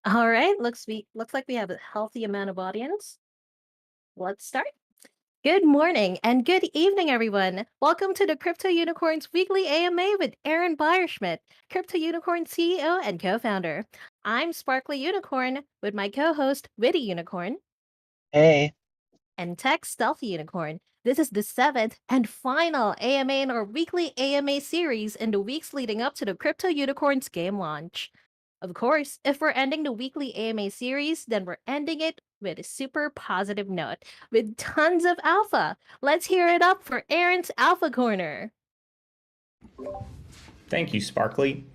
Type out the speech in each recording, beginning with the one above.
All right, looks like we have a healthy amount of audience. Let's start. Good morning and good evening, everyone. Welcome to the Crypto Unicorns Weekly AMA with Aron Beierschmitt, Crypto Unicorn CEO and co-founder. I'm Sparkly Unicorn with my co-host Witty Unicorn Hey, and Tech Stealthy Unicorn. This is the seventh and final AMA in our weekly AMA series in the weeks leading up to the Crypto Unicorns game launch. Of course, if we're ending the weekly AMA series, then we're ending it with a super positive note with tons of alpha. Let's hear it up for Aaron's Alpha Corner. Thank you, Sparkly.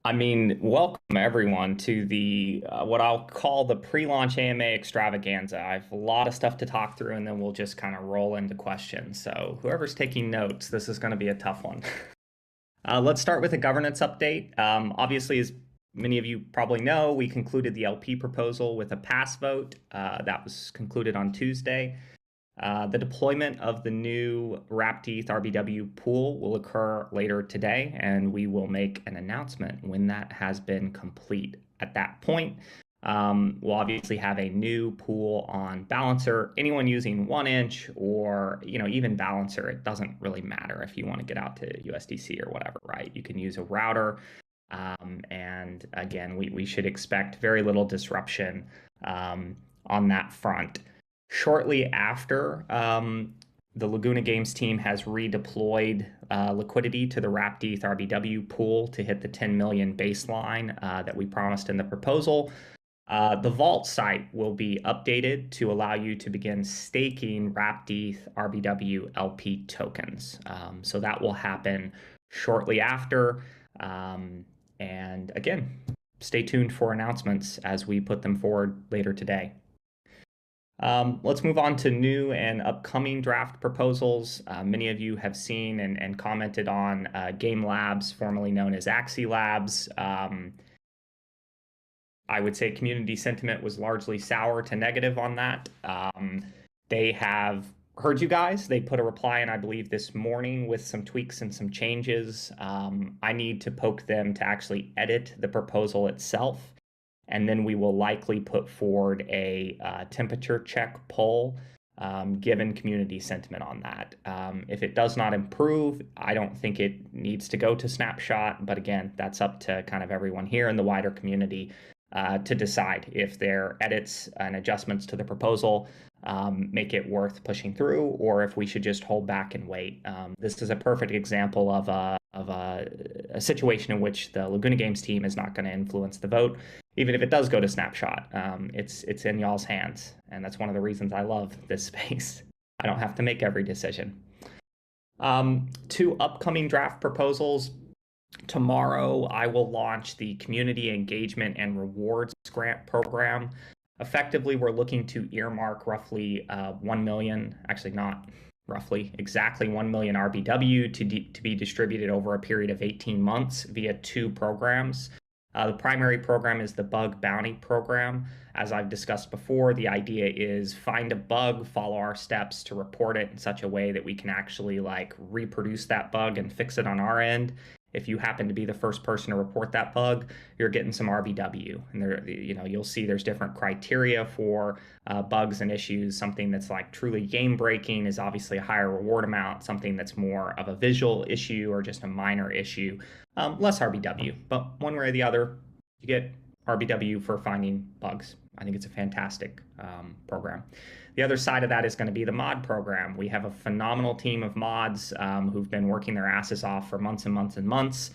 Welcome everyone to the what I'll call the pre-launch AMA extravaganza. I have a lot of stuff to talk through, and then we'll just kind of roll into questions. So whoever's taking notes, this is going to be a tough one. Let's start with a governance update. Obviously, as many of you probably know, we concluded the LP proposal with a pass vote. That was concluded on Tuesday. The deployment of the new wrapped ETH RBW pool will occur later today, and we will make an announcement when that has been complete. At that point, we'll obviously have a new pool on Balancer. Anyone using 1inch or even Balancer, it doesn't really matter if you want to get out to USDC or whatever, right? You can use a router. And again, we should expect very little disruption on that front. Shortly after, the Laguna Games team has redeployed liquidity to the wrapped ETH RBW pool to hit the 10 million baseline that we promised in the proposal. The vault site will be updated to allow you to begin staking wrapped ETH RBW LP tokens. So that will happen shortly after. And again, stay tuned for announcements as we put them forward later today. Let's move on to new and upcoming draft proposals. Many of you have seen and commented on Game Labs, formerly known as Axie Labs. I would say community sentiment was largely sour to negative on that. They have heard you guys. They put a reply in, I believe, this morning with some tweaks and some changes. I need to poke them to actually edit the proposal itself. And then we will likely put forward a temperature check poll given community sentiment on that. If it does not improve, I don't think it needs to go to snapshot. But again, that's up to kind of everyone here in the wider community to decide if their edits and adjustments to the proposal make it worth pushing through, or if we should just hold back and wait. This is a perfect example of a situation in which the Laguna Games team is not going to influence the vote. Even if it does go to snapshot, it's in y'all's hands. And that's one of the reasons I love this space. I don't have to make every decision. Two upcoming draft proposals. Tomorrow, I will launch the Community Engagement and Rewards Grant Program. Effectively, we're looking to earmark roughly 1 million, actually not roughly, exactly 1 million RBW to be distributed over a period of 18 months via two programs. The primary program is the Bug Bounty Program. As I've discussed before, the idea is find a bug, follow our steps to report it in such a way that we can actually reproduce that bug and fix it on our end. If you happen to be the first person to report that bug, you're getting some RBW. And there, you'll see there's different criteria for bugs and issues. Something that's truly game breaking is obviously a higher reward amount. Something that's more of a visual issue or just a minor issue, less RBW. But one way or the other, you get RBW for finding bugs. I think it's a fantastic program. The other side of that is going to be the mod program. We have a phenomenal team of mods who've been working their asses off for months and months and months.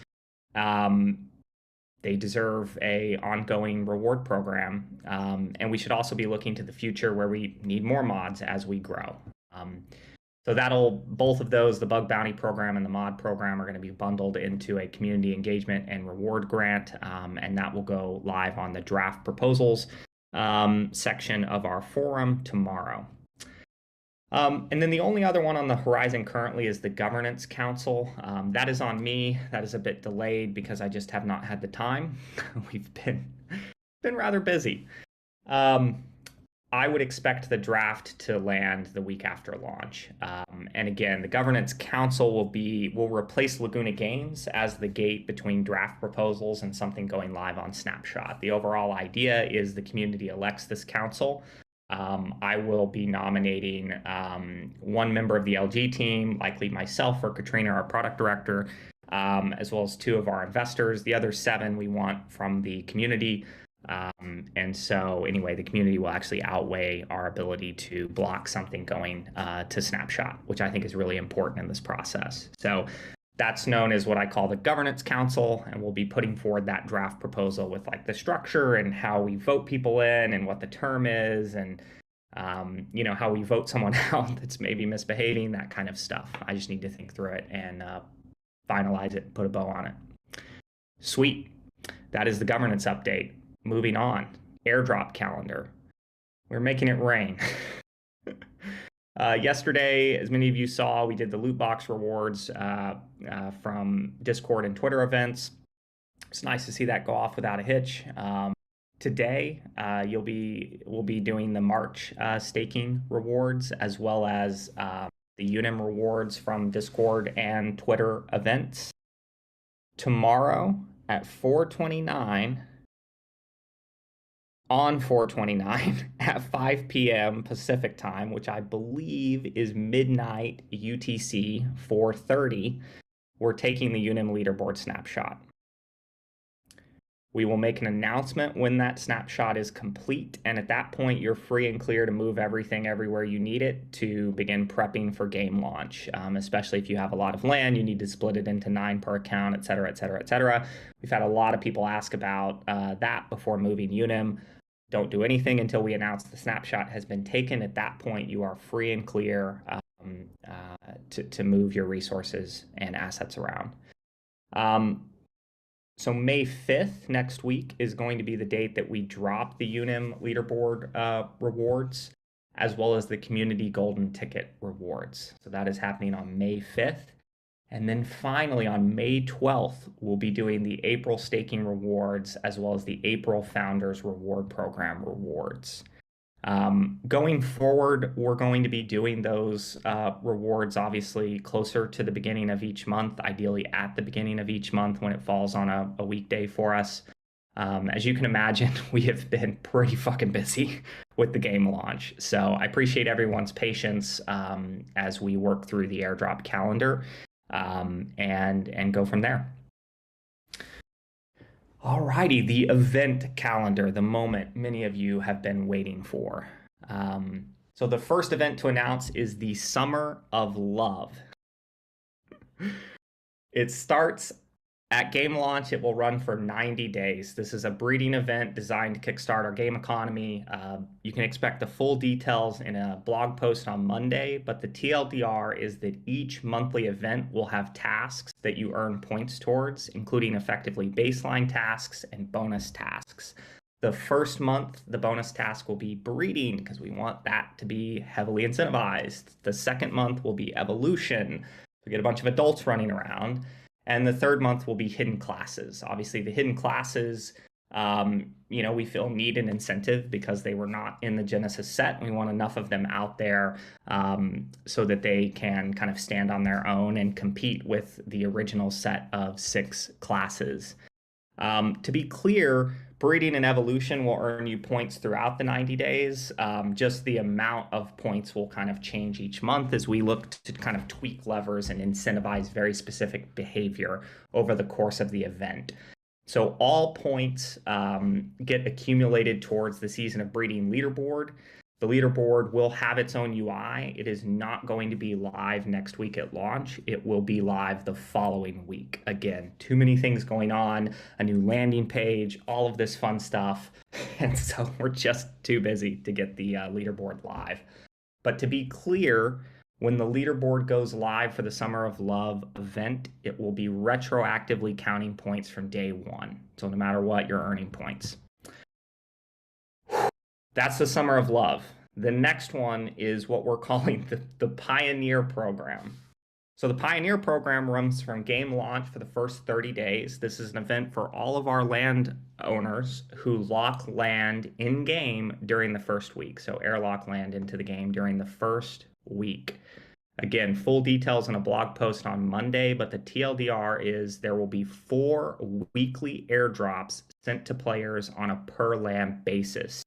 They deserve a ongoing reward program. And we should also be looking to the future where we need more mods as we grow. So both of those, the Bug Bounty Program and the mod program, are going to be bundled into a community engagement and reward grant. And that will go live on the draft proposals section of our forum tomorrow. And then the only other one on the horizon currently is the Governance Council. That is on me. That is a bit delayed because I just have not had the time. We've been rather busy. I would expect the draft to land the week after launch. And again, the governance council will replace Laguna Games as the gate between draft proposals and something going live on Snapshot. The overall idea is the community elects this council. I will be nominating one member of the LG team, likely myself or Katrina, our product director, as well as 2 of our investors. The other 7 we want from the community. And so anyway, the community will actually outweigh our ability to block something going to Snapshot, which I think is really important in this process. So that's known as what I call the governance council, and we'll be putting forward that draft proposal with like the structure and how we vote people in and what the term is and how we vote someone out that's maybe misbehaving, that kind of stuff. I just need to think through it and finalize it, put a bow on it. Sweet. That is the governance update. Moving on, Airdrop Calendar. We're making it rain. Yesterday, as many of you saw, we did the loot box rewards from Discord and Twitter events. It's nice to see that go off without a hitch. Today, we'll be doing the March staking rewards as well as the Unim rewards from Discord and Twitter events. Tomorrow at 4:29. On 4/29 at 5 p.m. Pacific time, which I believe is midnight UTC 4:30, we're taking the Unim leaderboard snapshot. We will make an announcement when that snapshot is complete, and at that point, you're free and clear to move everything everywhere you need it to begin prepping for game launch, especially if you have a lot of land, you need to split it into 9 per account, et cetera, et cetera, et cetera. We've had a lot of people ask about that before moving Unim. Don't do anything until we announce the snapshot has been taken. At that point, you are free and clear to move your resources and assets around. So May 5th, next week, is going to be the date that we drop the Unim leaderboard rewards, as well as the community golden ticket rewards. So that is happening on May 5th. And then finally, on May 12th, we'll be doing the April staking rewards, as well as the April Founders Reward Program rewards. Going forward, we're going to be doing those rewards obviously closer to the beginning of each month, ideally at the beginning of each month when it falls on a weekday for us. As you can imagine, we have been pretty fucking busy with the game launch. So I appreciate everyone's patience as we work through the airdrop calendar and go from there. Alrighty, the event calendar, the moment many of you have been waiting for. So the first event to announce is the Summer of Love. It starts at game launch. It will run for 90 days. This is a breeding event designed to kickstart our game economy. You can expect the full details in a blog post on Monday, but the TLDR is that each monthly event will have tasks that you earn points towards, including effectively baseline tasks and bonus tasks. The first month, the bonus task will be breeding because we want that to be heavily incentivized. The second month will be evolution. We get a bunch of adults running around. And the third month will be hidden classes. Obviously, the hidden classes, we feel need an incentive because they were not in the Genesis set. We want enough of them out there so that they can kind of stand on their own and compete with the original set of 6 classes. To be clear, breeding and evolution will earn you points throughout the 90 days. Just the amount of points will kind of change each month as we look to kind of tweak levers and incentivize very specific behavior over the course of the event. So all points get accumulated towards the Season of Breeding leaderboard. The leaderboard will have its own UI. It is not going to be live next week at launch. It will be live the following week. Again, too many things going on, a new landing page, all of this fun stuff. And so we're just too busy to get the leaderboard live. But to be clear, when the leaderboard goes live for the Summer of Love event, it will be retroactively counting points from day 1. So no matter what, you're earning points. That's the Summer of Love. The next one is what we're calling the Pioneer Program. So the Pioneer program runs from game launch for the first 30 days. This is an event for all of our land owners who lock land in game during the first week. So airlock land into the game during the first week. Again, full details in a blog post on Monday, but the TLDR is there will be 4 weekly airdrops sent to players on a per land basis.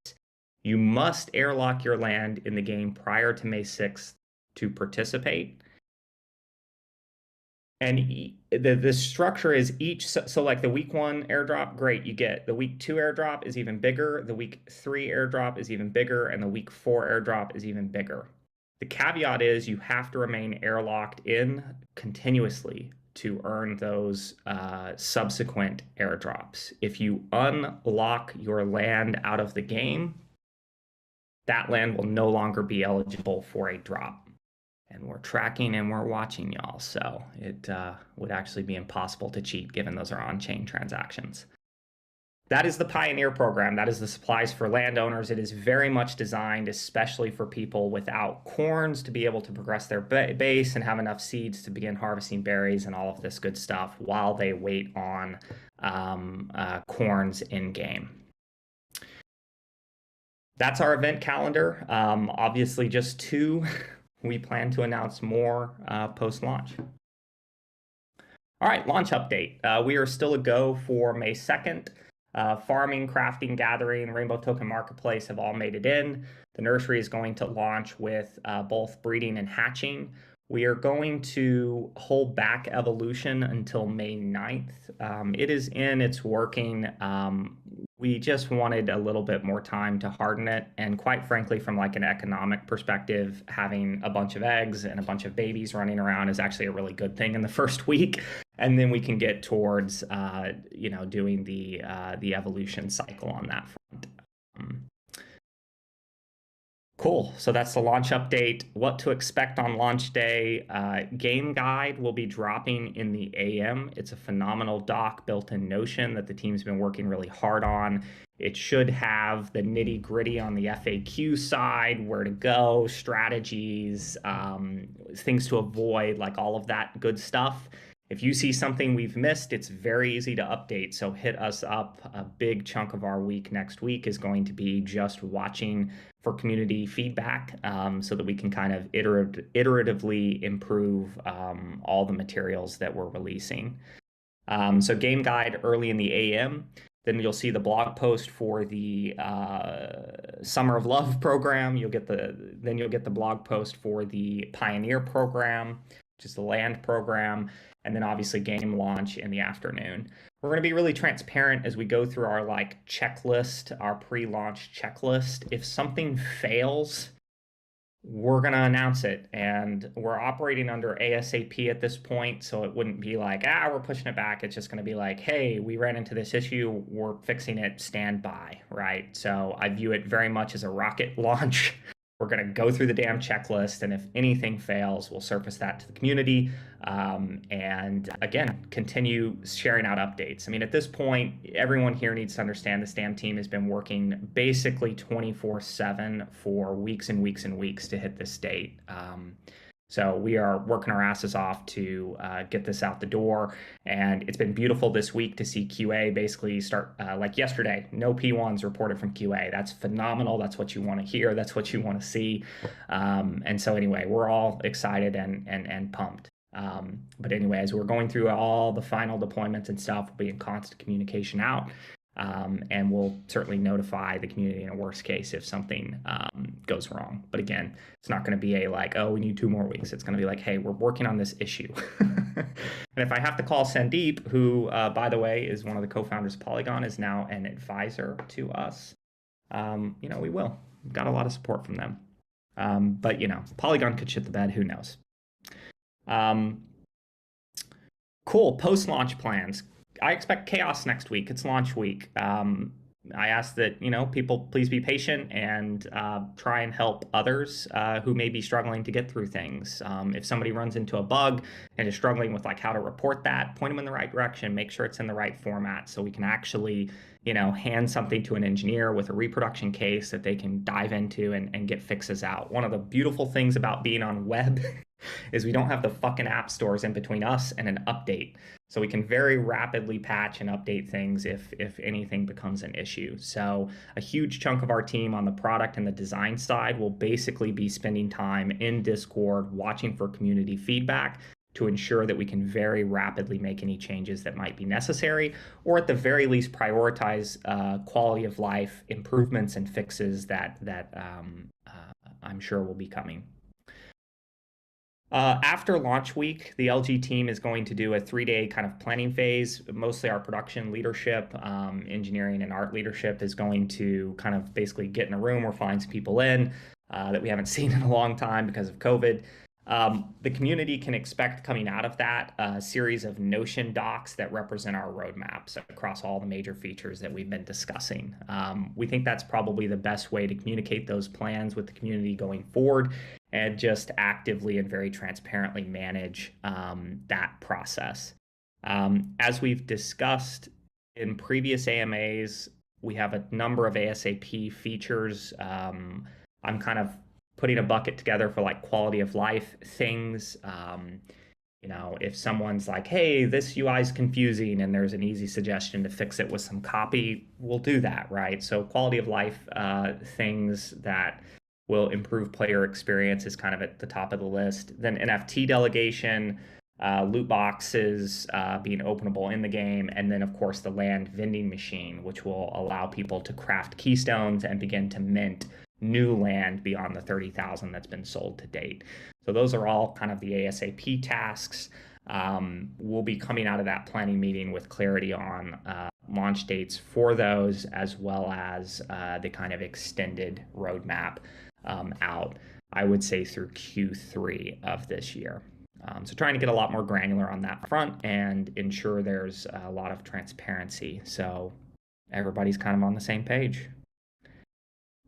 You must airlock your land in the game prior to May 6th to participate. And the structure is each, so like the week 1 airdrop, great, you get. The week 2 airdrop is even bigger, the week 3 airdrop is even bigger, and the week 4 airdrop is even bigger. The caveat is you have to remain airlocked in continuously to earn those subsequent airdrops. If you unlock your land out of the game, that land will no longer be eligible for a drop. And we're tracking and we're watching y'all, so it would actually be impossible to cheat given those are on-chain transactions. That is the Pioneer program. That is the supplies for landowners. It is very much designed especially for people without corns to be able to progress their base and have enough seeds to begin harvesting berries and all of this good stuff while they wait on corns in-game. That's our event calendar. Obviously just 2. We plan to announce more post-launch. All right, launch update. We are still a go for May 2nd. Farming, crafting, gathering, Rainbow Token Marketplace have all made it in. The nursery is going to launch with both breeding and hatching. We are going to hold back evolution until May 9th. It is in, it's working. We just wanted a little bit more time to harden it. And quite frankly, from like an economic perspective, having a bunch of eggs and a bunch of babies running around is actually a really good thing in the first week. And then we can get towards, doing the evolution cycle on that front. Cool. So that's the launch update. What to expect on launch day. Game guide will be dropping in the AM. It's a phenomenal doc built in Notion that the team's been working really hard on. It should have the nitty gritty on the FAQ side, where to go, strategies, things to avoid, like all of that good stuff. If you see something we've missed, it's very easy to update. So hit us up. A big chunk of our week next week is going to be just watching for community feedback so that we can kind of iteratively improve all the materials that we're releasing. So game guide early in the AM. Then you'll see the blog post for the Summer of Love program. Then you'll get the blog post for the Pioneer program, which is the land program, and then obviously game launch in the afternoon. We're going to be really transparent as we go through our checklist, our pre-launch checklist. If something fails, we're going to announce it, and we're operating under ASAP at this point, so it wouldn't be like, we're pushing it back. It's just going to be like, hey, we ran into this issue, we're fixing it, stand by, right? So I view it very much as a rocket launch. We're going to go through the damn checklist, and if anything fails, we'll surface that to the community. And again, continue sharing out updates. I mean, at this point, everyone here needs to understand this damn team has been working basically 24/7 for weeks and weeks and weeks to hit this date. So we are working our asses off to get this out the door. And it's been beautiful this week to see QA basically start, like yesterday, no P1s reported from QA. That's phenomenal. That's what you want to hear. That's what you want to see. And so anyway, we're all excited and pumped. But anyway, as we're going through all the final deployments and stuff, we'll be in constant communication out. And we'll certainly notify the community in a worst case if something goes wrong. But again, it's not going to be we need 2 more weeks. It's going to be like, hey, we're working on this issue. And if I have to call Sandeep, who, by the way, is one of the co-founders of Polygon, is now an advisor to us, we will. We've got a lot of support from them. But, Polygon could shit the bed. Who knows? Cool. Post-launch plans. I expect chaos next week. It's launch week. I ask that, people please be patient and try and help others who may be struggling to get through things. If somebody runs into a bug and is struggling with how to report that, point them in the right direction, make sure it's in the right format so we can actually, hand something to an engineer with a reproduction case that they can dive into and get fixes out. One of the beautiful things about being on web is we don't have the fucking app stores in between us and an update. So we can very rapidly patch and update things if anything becomes an issue. So a huge chunk of our team on the product and the design side will basically be spending time in Discord watching for community feedback to ensure that we can very rapidly make any changes that might be necessary, or at the very least prioritize quality of life improvements and fixes that I'm sure will be coming. After launch week, the LG team is going to do a 3-day kind of planning phase. Mostly our production leadership, engineering and art leadership is going to kind of basically get in a room or find some people in that we haven't seen in a long time because of COVID. The community can expect coming out of that a series of Notion docs that represent our roadmaps across all the major features that we've been discussing. We think that's probably the best way to communicate those plans with the community going forward and just actively and very transparently manage that process. As we've discussed in previous AMAs, we have a number of ASAP features. I'm kind of putting a bucket together for like quality of life things. If someone's like, hey, this UI is confusing and there's an easy suggestion to fix it with some copy, we'll do that, right? So quality of life things that will improve player experience is kind of at the top of the list. Then NFT delegation, loot boxes being openable in the game, and then of course the land vending machine, which will allow people to craft keystones and begin to mint new land beyond the 30,000 that's been sold to date. So those are all kind of the ASAP tasks. We'll be coming out of that planning meeting with clarity on launch dates for those, as well as the kind of extended roadmap out, I would say, through Q3 of this year. So trying to get a lot more granular on that front and ensure there's a lot of transparency so everybody's kind of on the same page.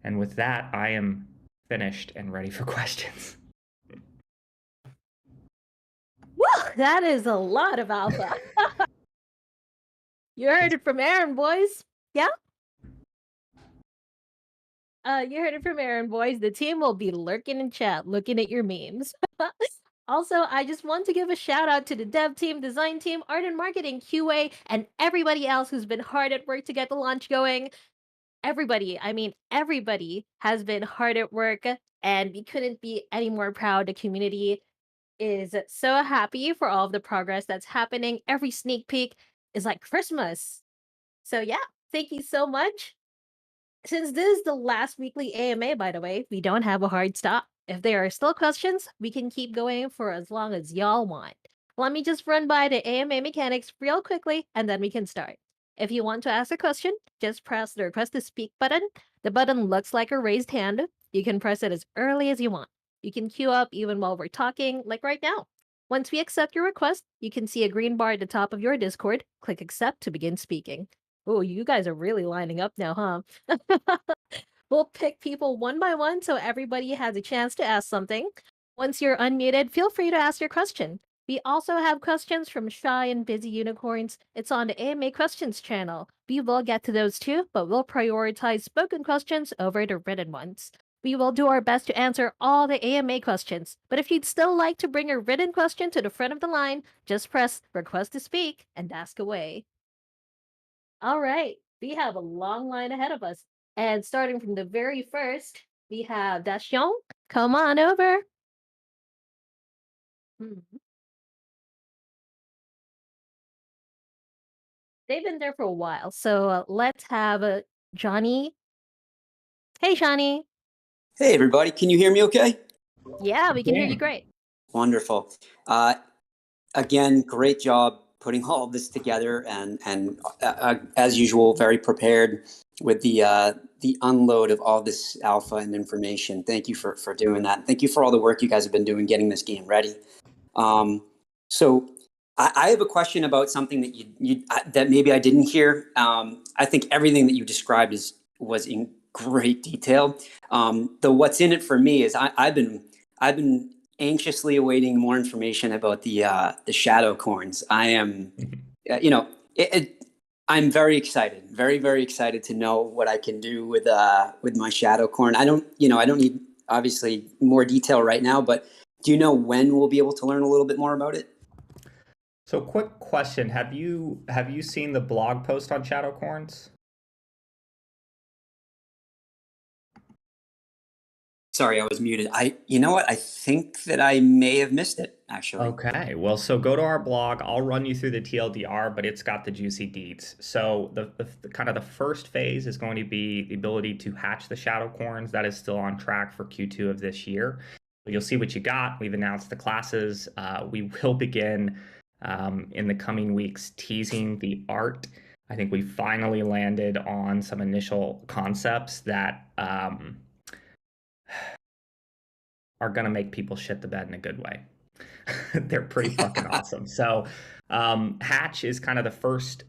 And with that, I am finished and ready for questions. Woo! That is a lot of alpha. You heard it from Aron, boys. Yeah? You heard it from Aron, boys. The team will be lurking in chat, looking at your memes. Also, I just want to give a shout out to the dev team, design team, art and marketing, QA, and everybody else who's been hard at work to get the launch going. Everybody has been hard at work, and we couldn't be any more proud. The community is so happy for all of the progress that's happening. Every sneak peek is like Christmas. So yeah, thank you so much. Since this is the last weekly AMA, by the way, we don't have a hard stop. If there are still questions, we can keep going for as long as y'all want. Let me just run by the AMA mechanics real quickly, and then we can start. If you want to ask a question, just press the request to speak button. The button looks like a raised hand. You can press it as early as you want. You can queue up even while we're talking, like right now. Once we accept your request, you can see a green bar at the top of your Discord. Click accept to begin speaking. Oh, you guys are really lining up now, huh? We'll pick people one by one so everybody has a chance to ask something. Once you're unmuted, feel free to ask your question. We also have questions from shy and busy unicorns. It's on the AMA questions channel. We will get to those too, but we'll prioritize spoken questions over the written ones. We will do our best to answer all the AMA questions, but if you'd still like to bring a written question to the front of the line, just press request to speak and ask away. All right, we have a long line ahead of us. And starting from the very first, we have Dashion. Come on over. They've been there for a while, so let's have Johnny. Hey, Johnny. Hey, everybody. Can you hear me okay? Yeah, we can hear you great. Wonderful. Again, great job putting all of this together, and as usual, very prepared with the unload of all this alpha and information. Thank you for doing that. Thank you for all the work you guys have been doing getting this game ready. So I have a question about something that that maybe I didn't hear. I think everything that you described was in great detail. The what's in it for me is I've been anxiously awaiting more information about the shadow corns. I am, I'm very excited, very, very excited to know what I can do with my shadow corn. I don't need obviously more detail right now, but Do you know when we'll be able to learn a little bit more about it? So, quick question: Have you seen the blog post on Shadowcorns? Sorry, I was muted. You know what? I think that I may have missed it, actually. Okay, well, so go to our blog. I'll run you through the TLDR, but it's got the juicy deets. So the kind of the first phase is going to be the ability to hatch the shadow corns. That is still on track for Q2 of this year. You'll see what you got. We've announced the classes. We will begin in the coming weeks teasing the art. I think we finally landed on some initial concepts that are going to make people shit the bed in a good way. They're pretty fucking awesome. So, Hatch is kind of the first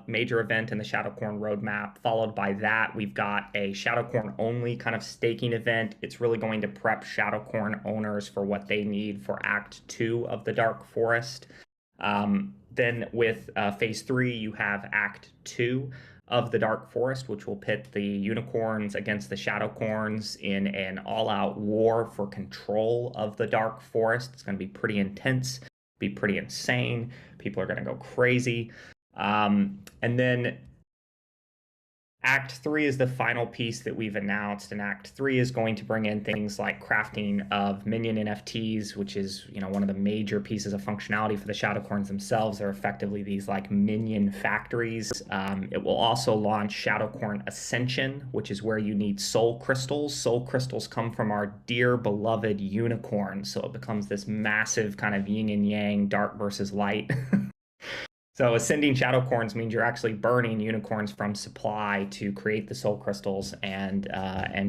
major event in the Shadowcorn roadmap. Followed by that, we've got a Shadowcorn only kind of staking event. It's really going to prep Shadowcorn owners for what they need for Act 2 of the Dark Forest. Then with Phase 3, you have Act 2 of the Dark Forest, which will pit the unicorns against the Shadowcorns in an all-out war for control of the Dark Forest. It's going to be pretty intense, be pretty insane. People are going to go crazy. And then Act 3 is the final piece that we've announced, and Act 3 is going to bring in things like crafting of minion NFTs, which is, one of the major pieces of functionality for the Shadowcorns themselves. They're effectively these like minion factories. It will also launch Shadowcorn Ascension, which is where you need soul crystals. Soul crystals come from our dear beloved unicorn, so it becomes this massive kind of yin and yang, dark versus light. So ascending Shadowcorns means you're actually burning unicorns from supply to create the soul crystals and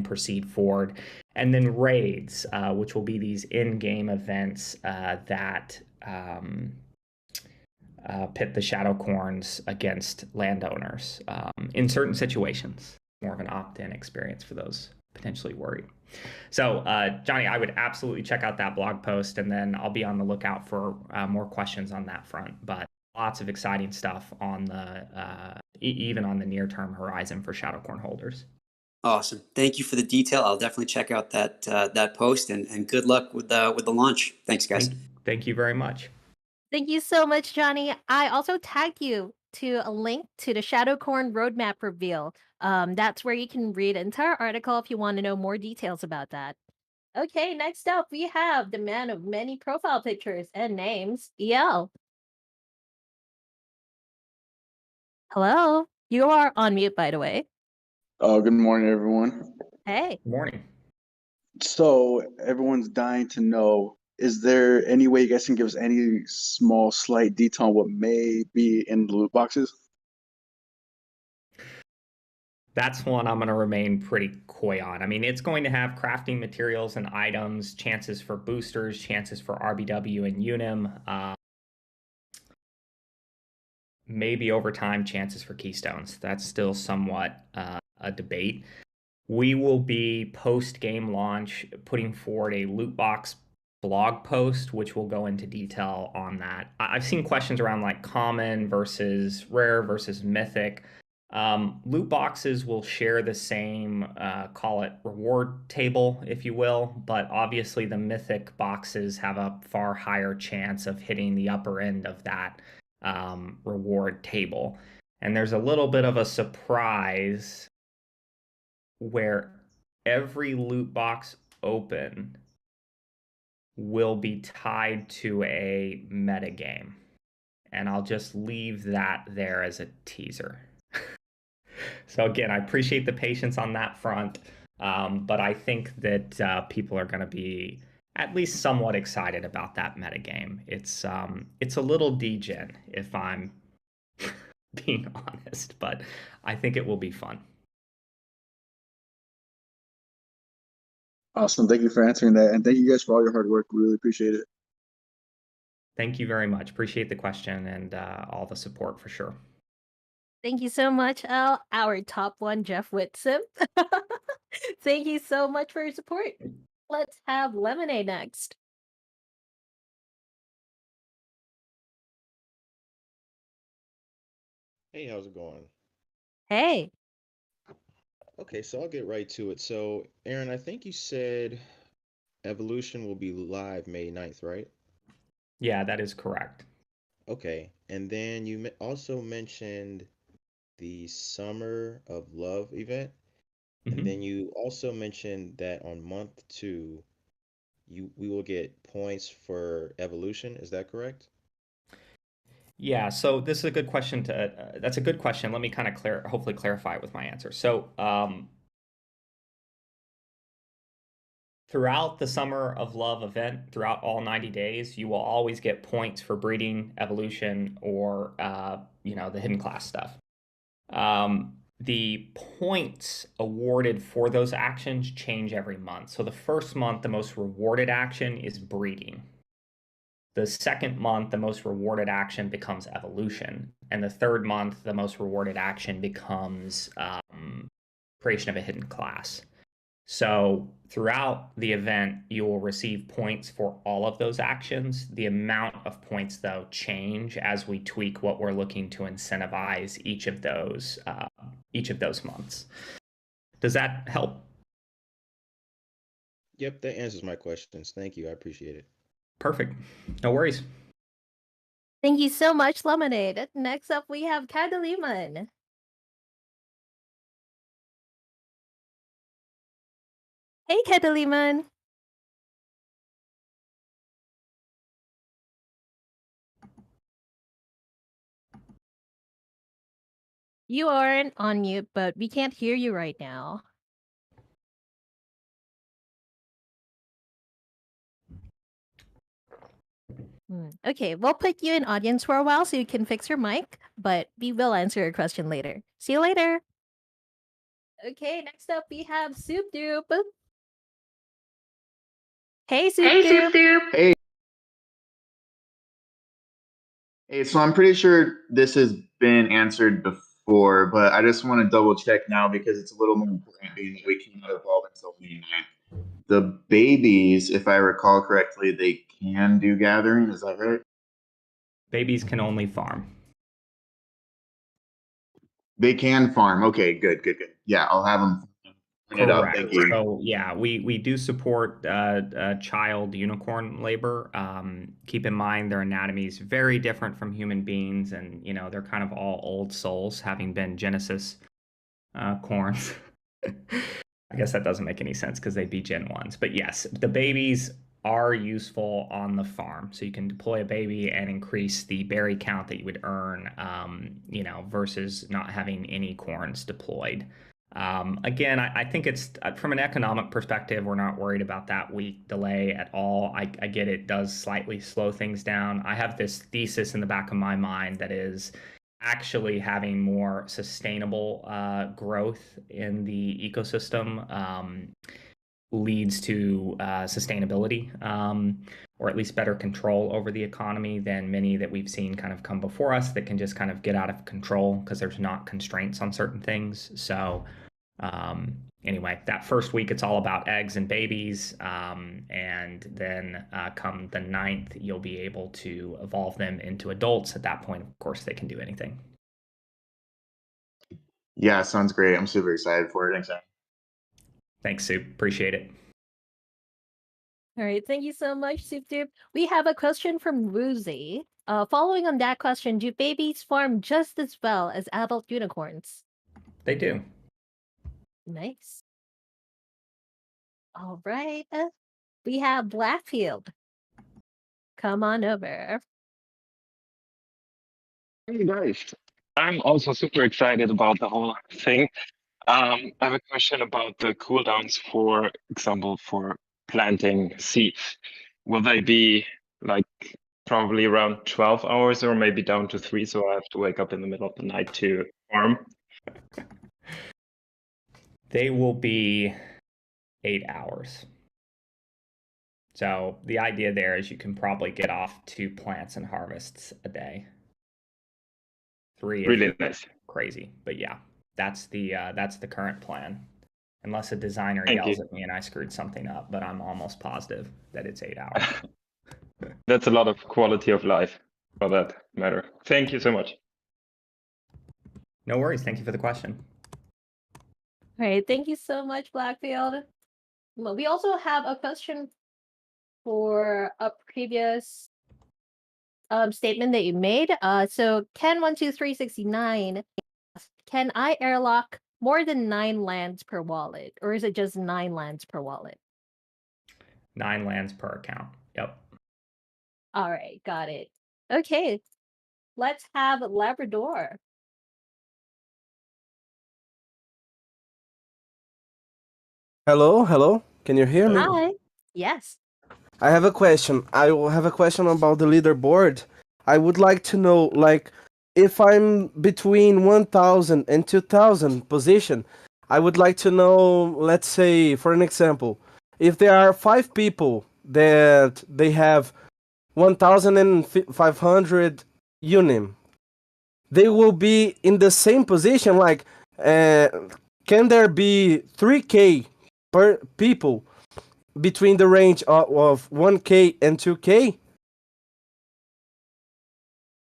proceed forward. And then raids, which will be these in-game events that pit the Shadowcorns against landowners in certain situations. More of an opt-in experience for those potentially worried. So, Johnny, I would absolutely check out that blog post, and then I'll be on the lookout for more questions on that front. But lots of exciting stuff on the even on the near-term horizon for Shadowcorn holders. Awesome. Thank you for the detail. I'll definitely check out that post, and good luck with the launch. Thanks, guys. Thank you very much. Thank you so much, Johnny. I also tagged you to a link to the Shadowcorn roadmap reveal. That's where you can read the entire article if you want to know more details about that. Okay, next up we have the man of many profile pictures and names, EL. Hello. You are on mute, by the way. Good morning, everyone. Hey. Good morning. So everyone's dying to know, is there any way you guys can give us any small, slight detail on what may be in the loot boxes? That's one I'm going to remain pretty coy on. I mean, it's going to have crafting materials and items, chances for boosters, chances for RBW and Unim, maybe over time chances for keystones. That's still somewhat a debate. We will be post-game launch putting forward a loot box blog post, which will go into detail on that. I've seen questions around like common versus rare versus mythic. Loot boxes will share the same, call it reward table, if you will, but obviously the mythic boxes have a far higher chance of hitting the upper end of that reward table. And there's a little bit of a surprise where every loot box open will be tied to a metagame. And I'll just leave that there as a teaser. So again, I appreciate the patience on that front, but I think that people are going to be at least somewhat excited about that metagame. It's a little degen, if I'm being honest, but I think it will be fun. Awesome. Thank you for answering that. And thank you guys for all your hard work. We really appreciate it. Thank you very much. Appreciate the question and all the support for sure. Thank you so much, Al. Our top one, Jeff Whitson. Thank you so much for your support. Let's have Lemonade next. Hey, how's it going? Hey. Okay, so I'll get right to it. So, Aaron, I think you said Evolution will be live May 9th, right? Yeah, that is correct. Okay. And then you also mentioned the Summer of Love event. And Mhm. then you also mentioned that on month 2, we will get points for evolution. Is that correct? Yeah, so this is a good question that's a good question. Let me kind of hopefully clarify it with my answer. So, throughout the Summer of Love event, throughout all 90 days, you will always get points for breeding, evolution, or the hidden class stuff. The points awarded for those actions change every month. So the first month, the most rewarded action is breeding. The second month, the most rewarded action becomes evolution. And the third month, the most rewarded action becomes creation of a hidden class. So throughout the event, you will receive points for all of those actions. The amount of points, though, change as we tweak what we're looking to incentivize each of those months. Does that help? Yep, that answers my questions. Thank you. I appreciate it. Perfect. No worries. Thank you so much, Lemonade. Next up, we have Kadaliman. Hey, Kadaliman. You aren't on mute, but we can't hear you right now. Okay, we'll put you in audience for a while so you can fix your mic, but we will answer your question later. See you later. Okay, next up we have Soup Dupe. Hey, Soup Dupe. Hey, so I'm pretty sure this has been answered before, but I just want to double check now because it's a little more important being that we cannot evolve until May 9th. The babies, if I recall correctly, they can do gathering. Is that right? Babies can only farm. They can farm. Okay, good. Yeah, I'll have them print it up. Thank you. So yeah, we do support child unicorn labor. Keep in mind their anatomy is very different from human beings, and they're kind of all old souls, having been Genesis corns. I guess that doesn't make any sense because they'd be Gen 1s. But yes, the babies are useful on the farm. So you can deploy a baby and increase the berry count that you would earn, versus not having any corns deployed. Again, I think it's from an economic perspective, we're not worried about that week delay at all. I get it does slightly slow things down. I have this thesis in the back of my mind that is actually having more sustainable growth in the ecosystem leads to sustainability, or at least better control over the economy than many that we've seen kind of come before us that can just kind of get out of control because there's not constraints on certain things. So anyway, that first week, it's all about eggs and babies. And then come the 9th, you'll be able to evolve them into adults. At that point, of course, they can do anything. Yeah, sounds great. I'm super excited for it. Thanks, Aaron. Thanks, Soup. Appreciate it. All right, thank you so much, Soup Dupe. We have a question from Ruzi. Following on that question, do babies farm just as well as adult unicorns? They do. Nice. All right. We have Blackfield. Come on over. Hey guys, I'm also super excited about the whole thing. I have a question about the cooldowns, for example, for planting seeds. Will they be like probably around 12 hours or maybe down to 3, so I have to wake up in the middle of the night to farm? They will be 8 hours. So the idea there is you can probably get off 2 plants and harvests a day. 3 Really nice. Crazy, but yeah, that's the current plan. Unless a designer Thank yells you. at me and I screwed something up, but I'm almost positive that it's 8 hours. That's a lot of quality of life for that matter. Thank you so much. No worries. Thank you for the question. All right, thank you so much, Blackfield. Well, we also have a question for a previous statement that you made. So Ken12369, can I airlock more than 9 lands per wallet, or is it just 9 lands per wallet? 9 lands per account. Yep. All right, got it. Okay, let's have Labrador. Hello, hello. Can you hear me? Hi. Yes. I have a question. I will have a question about the leaderboard. I would like to know, like, if I'm between 1,000 and 2,000 position, I would like to know, let's say, for an example, if there are 5 people that they have 1,500 unim, they will be in the same position. Like, can there be 3K per people between the range of 1K and 2K?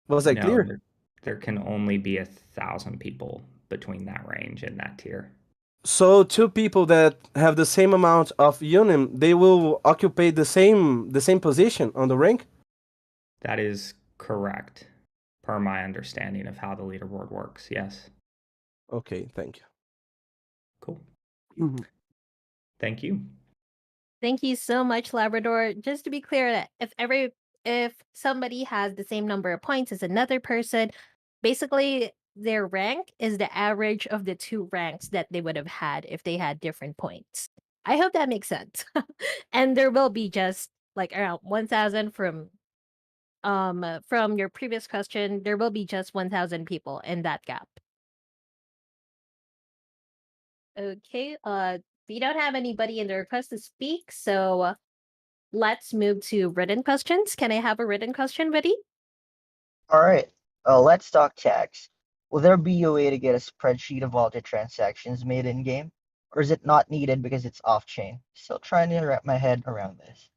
Was I No, clear? there can only be 1,000 people between that range and that tier. So 2 people that have the same amount of unim, they will occupy the same position on the rank? That is correct, per my understanding of how the leaderboard works. Yes. Okay, thank you. Cool. Mhm. Thank you. Thank you so much, Labrador. Just to be clear, that if somebody has the same number of points as another person, basically their rank is the average of the 2 ranks that they would have had if they had different points. I hope that makes sense. And there will be just like around 1,000 from your previous question, there will be just 1,000 people in that gap. Okay, we don't have anybody in the request to speak, so let's move to written questions. Can I have a written question, Betty? All right. Let's talk tax. Will there be a way to get a spreadsheet of all the transactions made in game, or is it not needed because it's off chain? Still trying to wrap my head around this.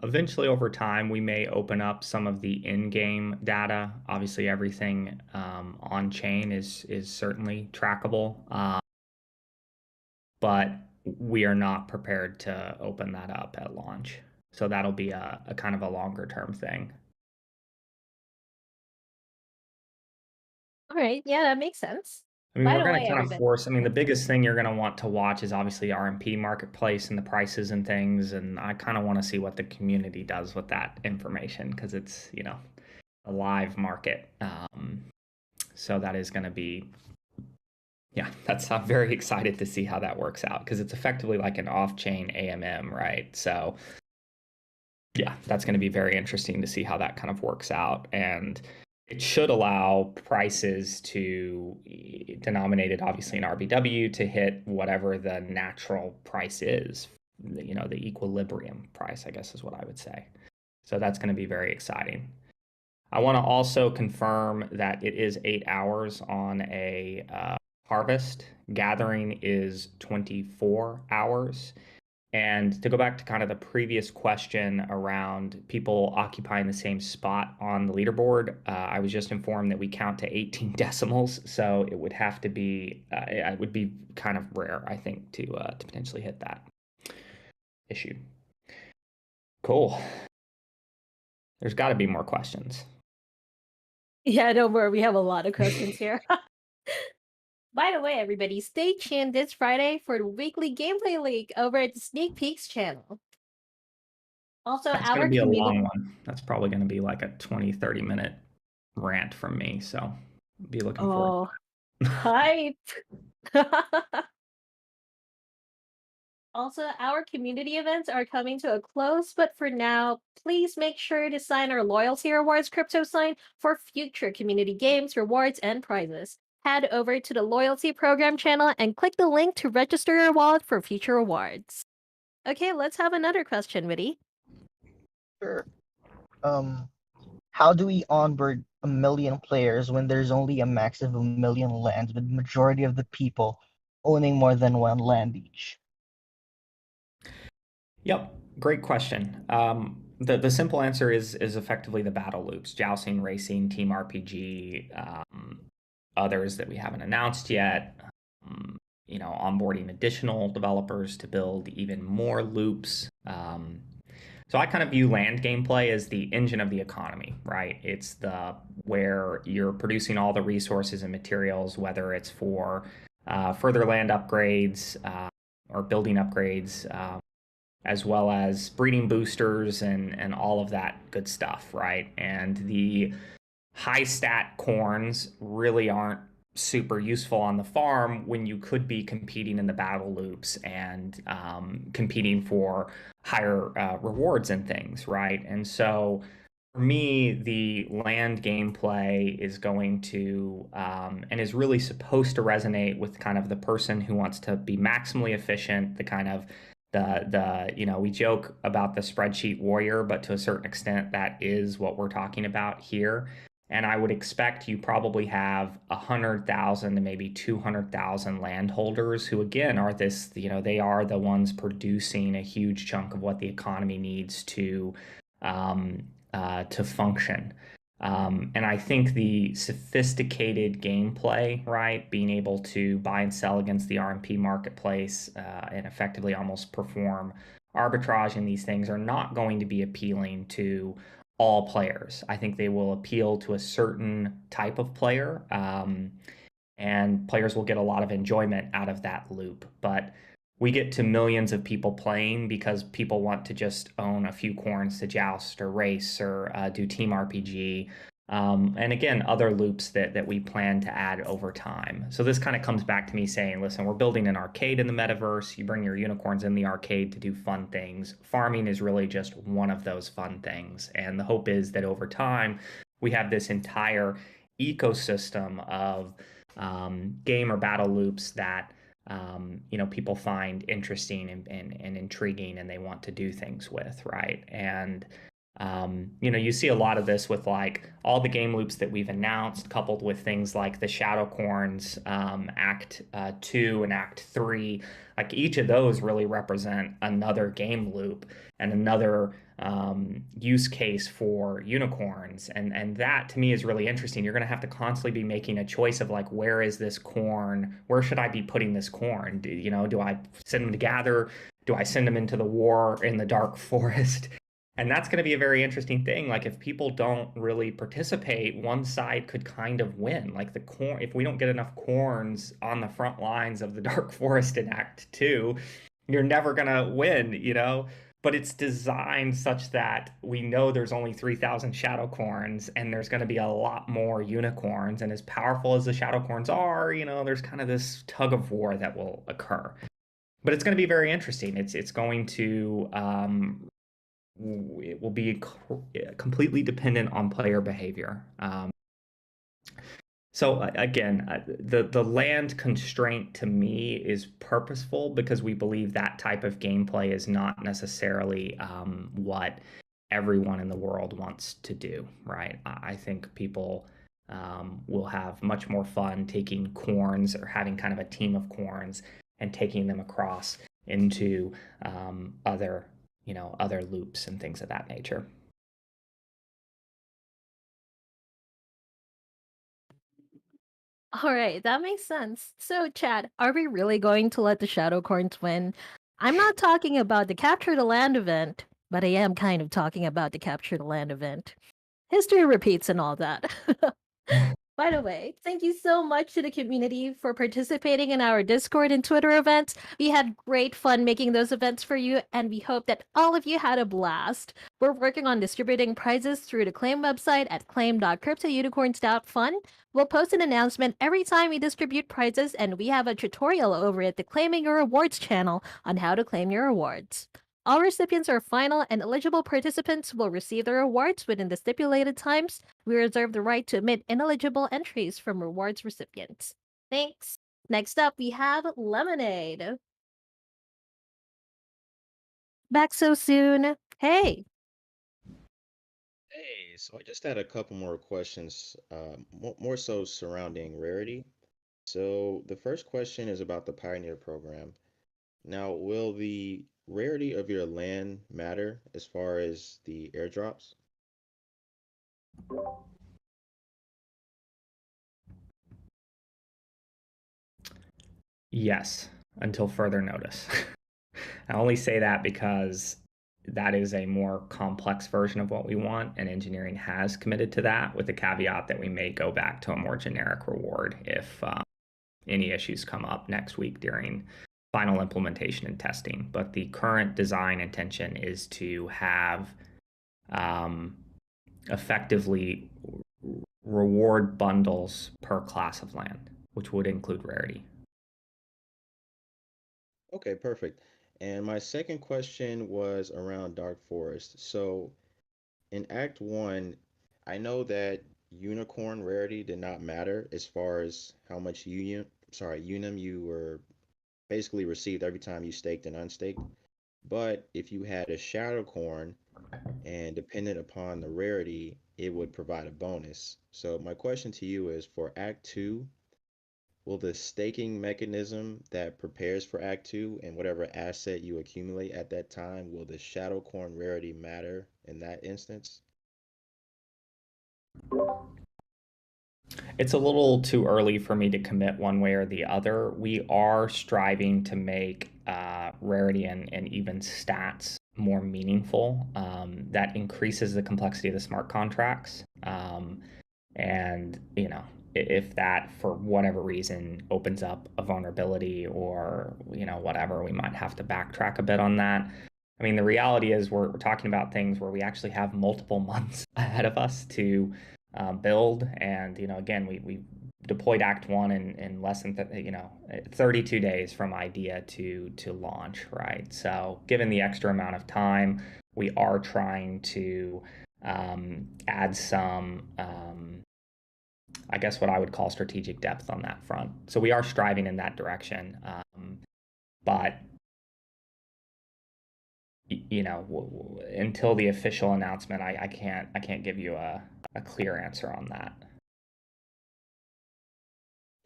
Eventually, over time, we may open up some of the in-game data. Obviously, everything on chain is certainly trackable, but we are not prepared to open that up at launch. So that'll be a kind of a longer term thing. All right, yeah, that makes sense. I mean, By we're the going way, to kind of everybody. force. I mean, the biggest thing you're going to want to watch is obviously RMP marketplace and the prices and things. And I kind of want to see what the community does with that information because it's, a live market. So that is going to be, yeah, I'm very excited to see how that works out because it's effectively like an off chain AMM, right? So, yeah, that's going to be very interesting to see how that kind of works out. And it should allow prices to, denominated obviously in RBW, to hit whatever the natural price is, the equilibrium price, I guess is what I would say. So that's going to be very exciting. I want to also confirm that it is 8 hours on a harvest. Gathering is 24 hours. And to go back to kind of the previous question around people occupying the same spot on the leaderboard, I was just informed that we count to 18 decimals. So it would have to be, it would be kind of rare, I think, to potentially hit that issue. Cool. There's got to be more questions. Yeah, don't worry, we have a lot of questions here. By the way, everybody, stay tuned this Friday for the weekly gameplay league over at the Sneak Peeks channel. Also, That's going our to be a community. long one. That's probably going to be like a 20-30 minute rant from me. So be looking forward. Oh, hype. Also, our community events are coming to a close, but for now, please make sure to sign our Loyalty Rewards crypto sign for future community games, rewards, and prizes. Head over to the Loyalty Program channel and click the link to register your wallet for future rewards. Okay, let's have another question, Witty. Sure. How do we onboard 1 million players when there's only a max of 1 million lands, with majority of the people owning more than 1 land each? Yep, great question. The simple answer is effectively the battle loops: jousting, racing, team RPG, others that we haven't announced yet. onboarding additional developers to build even more loops. So I kind of view land gameplay as the engine of the economy, right? It's where you're producing all the resources and materials, whether it's for further land upgrades or building upgrades, as well as breeding boosters and all of that good stuff, right? And the high stat corns really aren't super useful on the farm when you could be competing in the battle loops and competing for higher rewards and things, right? And so for me, the land gameplay is going to and is really supposed to resonate with kind of the person who wants to be maximally efficient, the kind of we joke about the spreadsheet warrior, but to a certain extent, that is what we're talking about here. And I would expect you probably have 100,000 to maybe 200,000 landholders who, again, are they are the ones producing a huge chunk of what the economy needs to function. And I think the sophisticated gameplay, right, being able to buy and sell against the RMP marketplace and effectively almost perform arbitrage in these things are not going to be appealing to all players. I think they will appeal to a certain type of player, and players will get a lot of enjoyment out of that loop. But we get to millions of people playing because people want to just own a few corns to joust or race or do team RPG. And again, other loops that we plan to add over time. So this kind of comes back to me saying, listen, we're building an arcade in the metaverse. You bring your unicorns in the arcade to do fun things. Farming is really just one of those fun things. And the hope is that over time, we have this entire ecosystem of game or battle loops that people find interesting and intriguing and they want to do things with, right? And you see a lot of this with like all the game loops that we've announced, coupled with things like the Shadow Corns, Act 2 and Act 3. Like each of those really represent another game loop and another use case for unicorns. And that to me is really interesting. You're going to have to constantly be making a choice of like, where is this corn? Where should I be putting this corn? Do I send them to gather? Do I send them into the war in the dark forest? And that's going to be a very interesting thing. Like if people don't really participate, one side could kind of win. Like the corn, if we don't get enough corns on the front lines of the Dark Forest in Act 2, you're never going to win. But it's designed such that we know there's only 3,000 shadow corns and there's going to be a lot more unicorns. And as powerful as the shadow corns are, there's kind of this tug of war that will occur. But it's going to be very interesting. It's going to it will be completely dependent on player behavior. So again, the land constraint to me is purposeful because we believe that type of gameplay is not necessarily what everyone in the world wants to do, right? I think people will have much more fun taking corns or having kind of a team of corns and taking them across into other loops and things of that nature. All right, that makes sense. So, Chad, are we really going to let the Shadow Corns win? I'm not talking about the Capture the Land event, but I am kind of talking about the Capture the Land event. History repeats and all that. By the way, thank you so much to the community for participating in our Discord and Twitter events. We had great fun making those events for you, and we hope that all of you had a blast. We're working on distributing prizes through the Claim website at claim.cryptounicorns.fun. We'll post an announcement every time we distribute prizes, and we have a tutorial over at the Claiming Your Rewards channel on how to claim your rewards. All recipients are final, and eligible participants will receive their rewards within the stipulated times. We reserve the right to omit ineligible entries from rewards recipients. Thanks. Next up, we have Lemonade. Back so soon. Hey. Hey, so I just had a couple more questions, more so surrounding rarity. So the first question is about the Pioneer program. Now, will the rarity of your land matter as far as the airdrops? Yes, until further notice. I only say that because that is a more complex version of what we want, and engineering has committed to that, with the caveat that we may go back to a more generic reward if any issues come up next week during final implementation and testing. But the current design intention is to have effectively reward bundles per class of land, which would include rarity. Okay, perfect. And my second question was around Dark Forest. So in Act 1, I know that unicorn rarity did not matter as far as how much unum you were basically received every time you staked and unstaked. But if you had a shadow corn and dependent upon the rarity, it would provide a bonus. So my question to you is for Act 2, will the staking mechanism that prepares for Act 2 and whatever asset you accumulate at that time, will the shadow corn rarity matter in that instance? It's a little too early for me to commit one way or the other. We are striving to make rarity and even stats more meaningful. That increases the complexity of the smart contracts. And, if that, for whatever reason, opens up a vulnerability or, whatever, we might have to backtrack a bit on that. I mean, the reality is we're talking about things where we actually have multiple months ahead of us to build. And, again, we deployed Act 1 in less than 32 days from idea to launch, right? So given the extra amount of time, we are trying to add some, I guess what I would call strategic depth on that front. So we are striving in that direction. But until the official announcement, I can't give you a clear answer on that.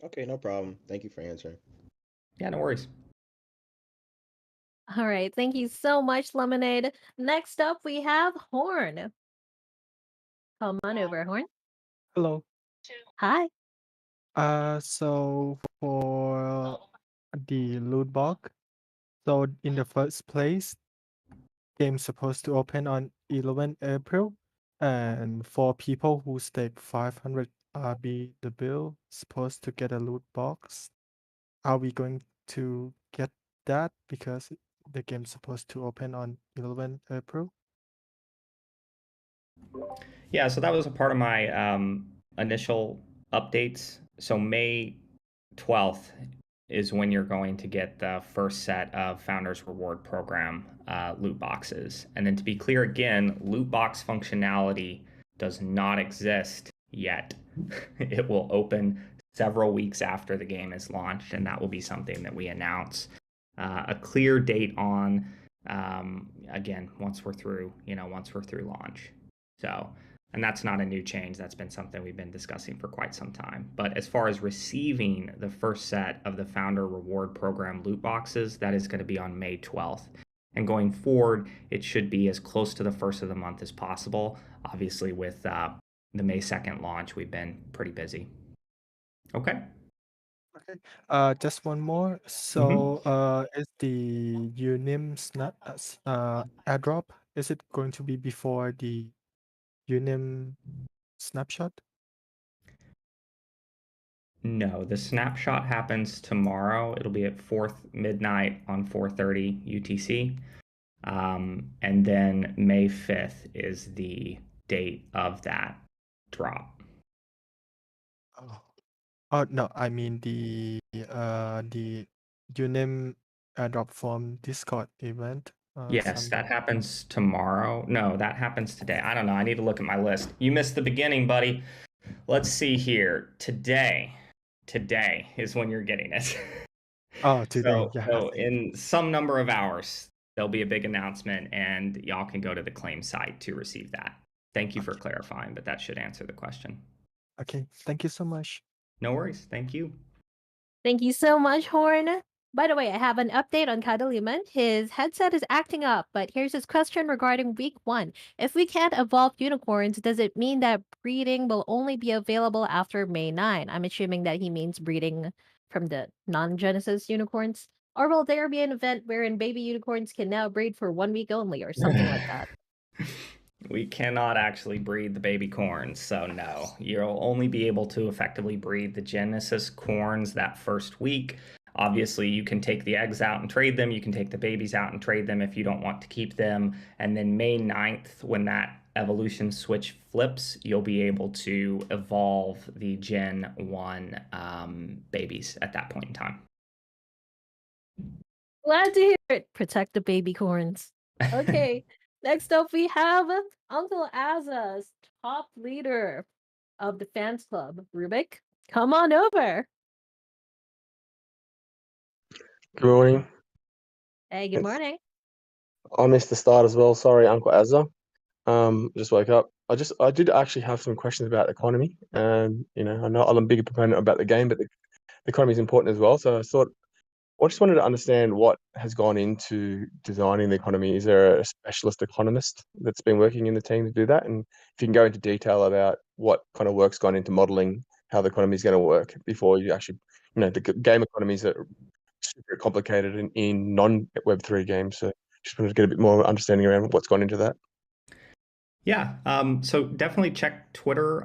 Okay, no problem. Thank you for answering. Yeah, no worries. All right, thank you so much, Lemonade. Next up, we have Horn. Come on over, Horn. Hello. Hi. So for the loot box, so in the first place, game's supposed to open on 11 April, and for people who stake 500 RB, the bill supposed to get a loot box. Are we going to get that because the game's supposed to open on 11 April? Yeah, so that was a part of my initial updates. So May 12th is when you're going to get the first set of Founders Reward Program loot boxes. And then to be clear again, loot box functionality does not exist yet. It will open several weeks after the game is launched, and that will be something that we announce a clear date on again once we're through launch. So, and that's not a new change. That's been something we've been discussing for quite some time. But as far as receiving the first set of the Founder Reward Program loot boxes, that is going to be on May 12th. And going forward, it should be as close to the first of the month as possible. Obviously, with the May 2nd launch, we've been pretty busy. Okay. Okay. Just one more. So, is the Unim airdrop, is it going to be before the Unim snapshot? No, the snapshot happens tomorrow. It'll be at midnight on 4:30 UTC. And then May 5th is the date of that drop. Oh, no, I mean the Unim airdrop from Discord event. Yes, that happens tomorrow. No, that happens today. I don't know. I need to look at my list. You missed the beginning, buddy. Let's see here. Today is when you're getting it. Oh, today, yeah. So in some number of hours, there'll be a big announcement, and y'all can go to the claim site to receive that. Thank you for clarifying, but that should answer the question. Okay, thank you so much. No worries. Thank you. Thank you so much, Horn. By the way, I have an update on Kadaliman. His headset is acting up, but here's his question regarding week 1. If we can't evolve unicorns, does it mean that breeding will only be available after May 9? I'm assuming that he means breeding from the non-Genesis unicorns? Or will there be an event wherein baby unicorns can now breed for 1 week only or something like that? We cannot actually breed the baby corns, so no. You'll only be able to effectively breed the Genesis corns that first week. Obviously, you can take the eggs out and trade them. You can take the babies out and trade them if you don't want to keep them. And then May 9th, when that evolution switch flips, you'll be able to evolve the Gen 1 babies at that point in time. Glad to hear it. Protect the baby corns. Okay. Next up, we have Uncle Aza's top leader of the fans club, Rubik. Come on over. Good morning. Hey, good It's, morning. I missed the start as well. Sorry, Uncle Azza. Just woke up. I did actually have some questions about the economy. You know, I know I'm a bigger proponent about the game, but the economy is important as well. So I just wanted to understand what has gone into designing the economy. Is there a specialist economist that's been working in the team to do that? And if you can go into detail about what kind of work's gone into modeling how the economy is going to work before you actually, you know, the game economies are super complicated in non-Web3 games. So just wanted to get a bit more understanding around what's gone into that. Yeah, so definitely check Twitter.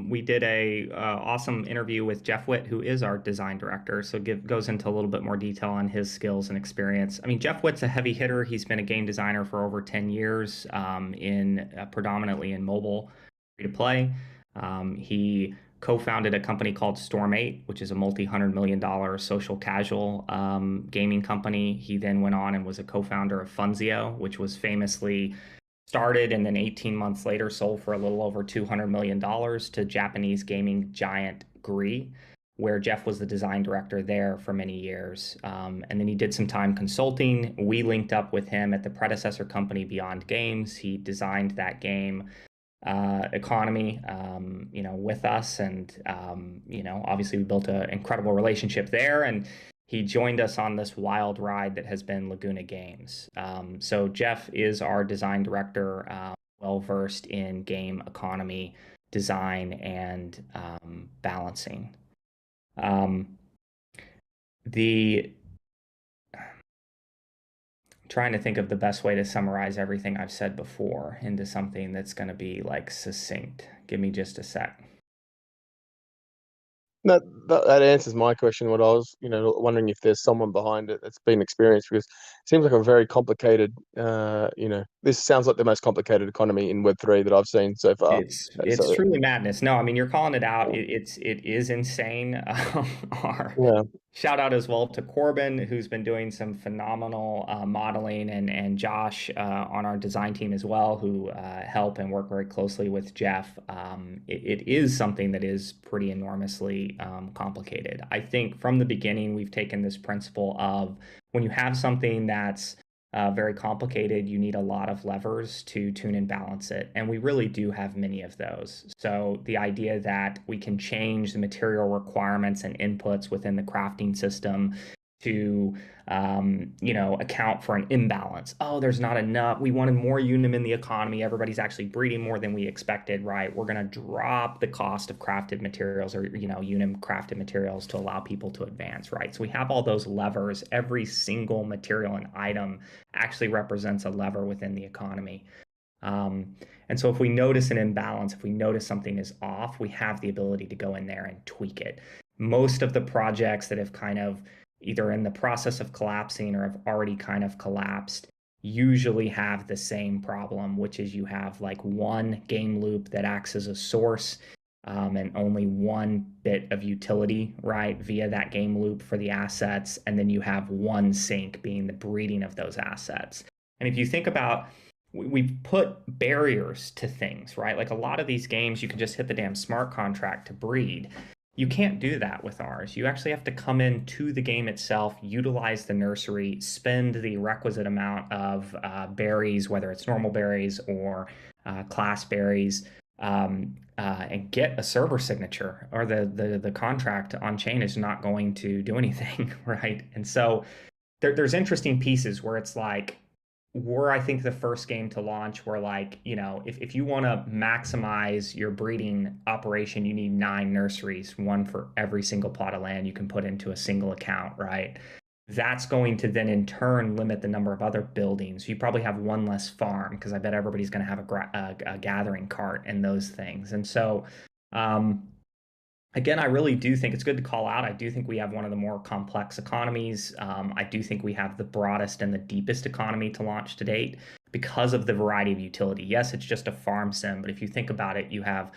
We did a awesome interview with Jeff Witt, who is our design director. So goes into a little bit more detail on his skills and experience. I mean, Jeff Witt's a heavy hitter. He's been a game designer for over 10 years, predominantly in mobile free to play. He co-founded a company called Storm 8, which is a multi-$100 million social casual gaming company. He then went on and was a co-founder of Funzio, which was famously started and then 18 months later sold for a little over $200 million to Japanese gaming giant Gree, where Jeff was the design director there for many years. And then he did some time consulting. We linked up with him at the predecessor company Beyond Games. He designed that game economy, you know, with us. And, you know, obviously we built an incredible relationship there. And he joined us on this wild ride that has been Laguna Games. So Jeff is our design director, well-versed in game economy, design, and balancing. Trying to think of the best way to summarize everything I've said before into something that's going to be like succinct. Give me just a sec. That answers my question. What I was, you know, wondering if there's someone behind it that's been experienced, because it seems like a very complicated, you know, this sounds like the most complicated economy in Web3 that I've seen so far. It's truly madness. No, I mean, you're calling it out. It is insane. Yeah. Shout out as well to Corbin, who's been doing some phenomenal modeling, and Josh on our design team as well, who help and work very closely with Jeff. It is something that is pretty enormously complicated. I think from the beginning, we've taken this principle of when you have something that's very complicated, you need a lot of levers to tune and balance it. And we really do have many of those. So the idea that we can change the material requirements and inputs within the crafting system to, you know, account for an imbalance. Oh, there's not enough. We wanted more unum in the economy. Everybody's actually breeding more than we expected, right? We're going to drop the cost of crafted materials, or, you know, unum crafted materials, to allow people to advance, right? So we have all those levers. Every single material and item actually represents a lever within the economy. And so if we notice an imbalance, if we notice something is off, we have the ability to go in there and tweak it. Most of the projects that have kind of either in the process of collapsing or have already kind of collapsed usually have the same problem, which is you have like one game loop that acts as a source, and only one bit of utility, right, via that game loop for the assets. And then you have one sink being the breeding of those assets. And if you think about, we've put barriers to things, right? Like a lot of these games, you can just hit the damn smart contract to breed. You can't do that with ours. You actually have to come into the game itself, utilize the nursery, spend the requisite amount of berries, whether it's normal berries or class berries, and get a server signature, or the contract on chain is not going to do anything, right? And so there's interesting pieces where it's like, we're, I think, the first game to launch where, like, you know, if you want to maximize your breeding operation, you need 9 nurseries, one for every single plot of land you can put into a single account, right? That's going to then in turn limit the number of other buildings. You probably have one less farm because I bet everybody's going to have a gathering cart and those things. And so, again, I really do think it's good to call out. I do think we have one of the more complex economies. I do think we have the broadest and the deepest economy to launch to date because of the variety of utility. Yes, it's just a farm sim, but if you think about it, you have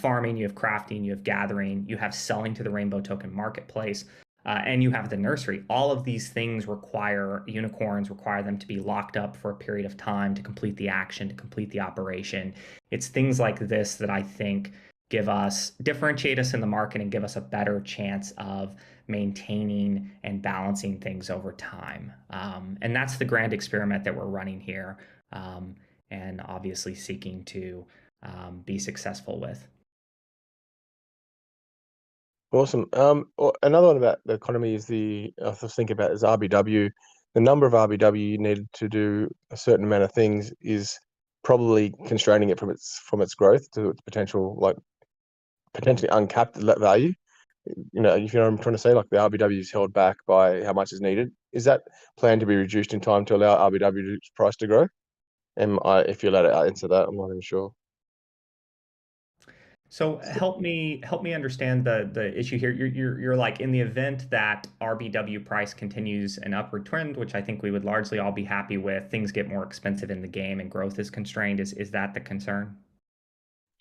farming, you have crafting, you have gathering, you have selling to the Rainbow Token marketplace, and you have the nursery. All of these things require unicorns, require them to be locked up for a period of time to complete the action, to complete the operation. It's things like this that I think differentiate us in the market and give us a better chance of maintaining and balancing things over time. And that's the grand experiment that we're running here, and obviously seeking to be successful with. Awesome. Another one about the economy is I was thinking about is RBW. The number of RBW needed to do a certain amount of things is probably constraining it from its growth to its potential, like potentially uncapped value. You know, if you know what I'm trying to say, like the RBW is held back by how much is needed. Is that planned to be reduced in time to allow RBW price to grow? If you're allowed to answer that, I'm not even sure. So help me understand the issue here. You're like, in the event that RBW price continues an upward trend, which I think we would largely all be happy with, things get more expensive in the game and growth is constrained. Is that the concern?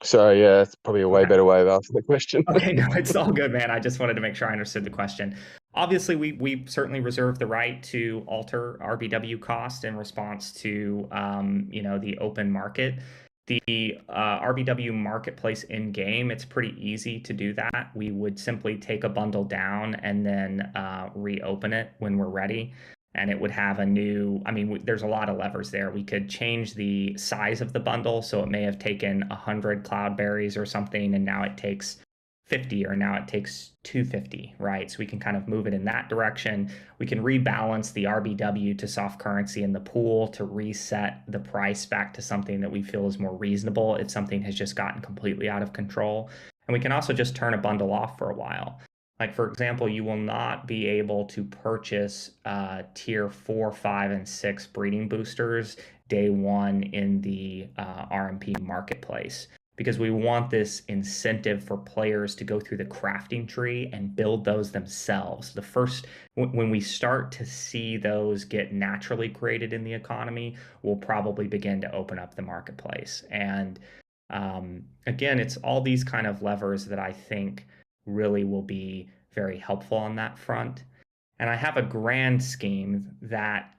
So yeah, it's probably a way Okay. better way of asking the question. Okay, no, it's all good, man. I just wanted to make sure I understood the question. Obviously, we certainly reserve the right to alter RBW cost in response to you know, the open market. The RBW marketplace in game, it's pretty easy to do that. We would simply take a bundle down and then reopen it when we're ready. And it would have a new, I mean, there's a lot of levers there. We could change the size of the bundle. So it may have taken 100 cloudberries or something, and now it takes 50, or now it takes 250, right? So we can kind of move it in that direction. We can rebalance the RBW to soft currency in the pool to reset the price back to something that we feel is more reasonable if something has just gotten completely out of control. And we can also just turn a bundle off for a while. Like, for example, you will not be able to purchase tier 4, 5, and 6 breeding boosters day one in the RMP marketplace, because we want this incentive for players to go through the crafting tree and build those themselves. When we start to see those get naturally created in the economy, we'll probably begin to open up the marketplace. And again, it's all these kind of levers that I think really will be very helpful on that front. And I have a grand scheme that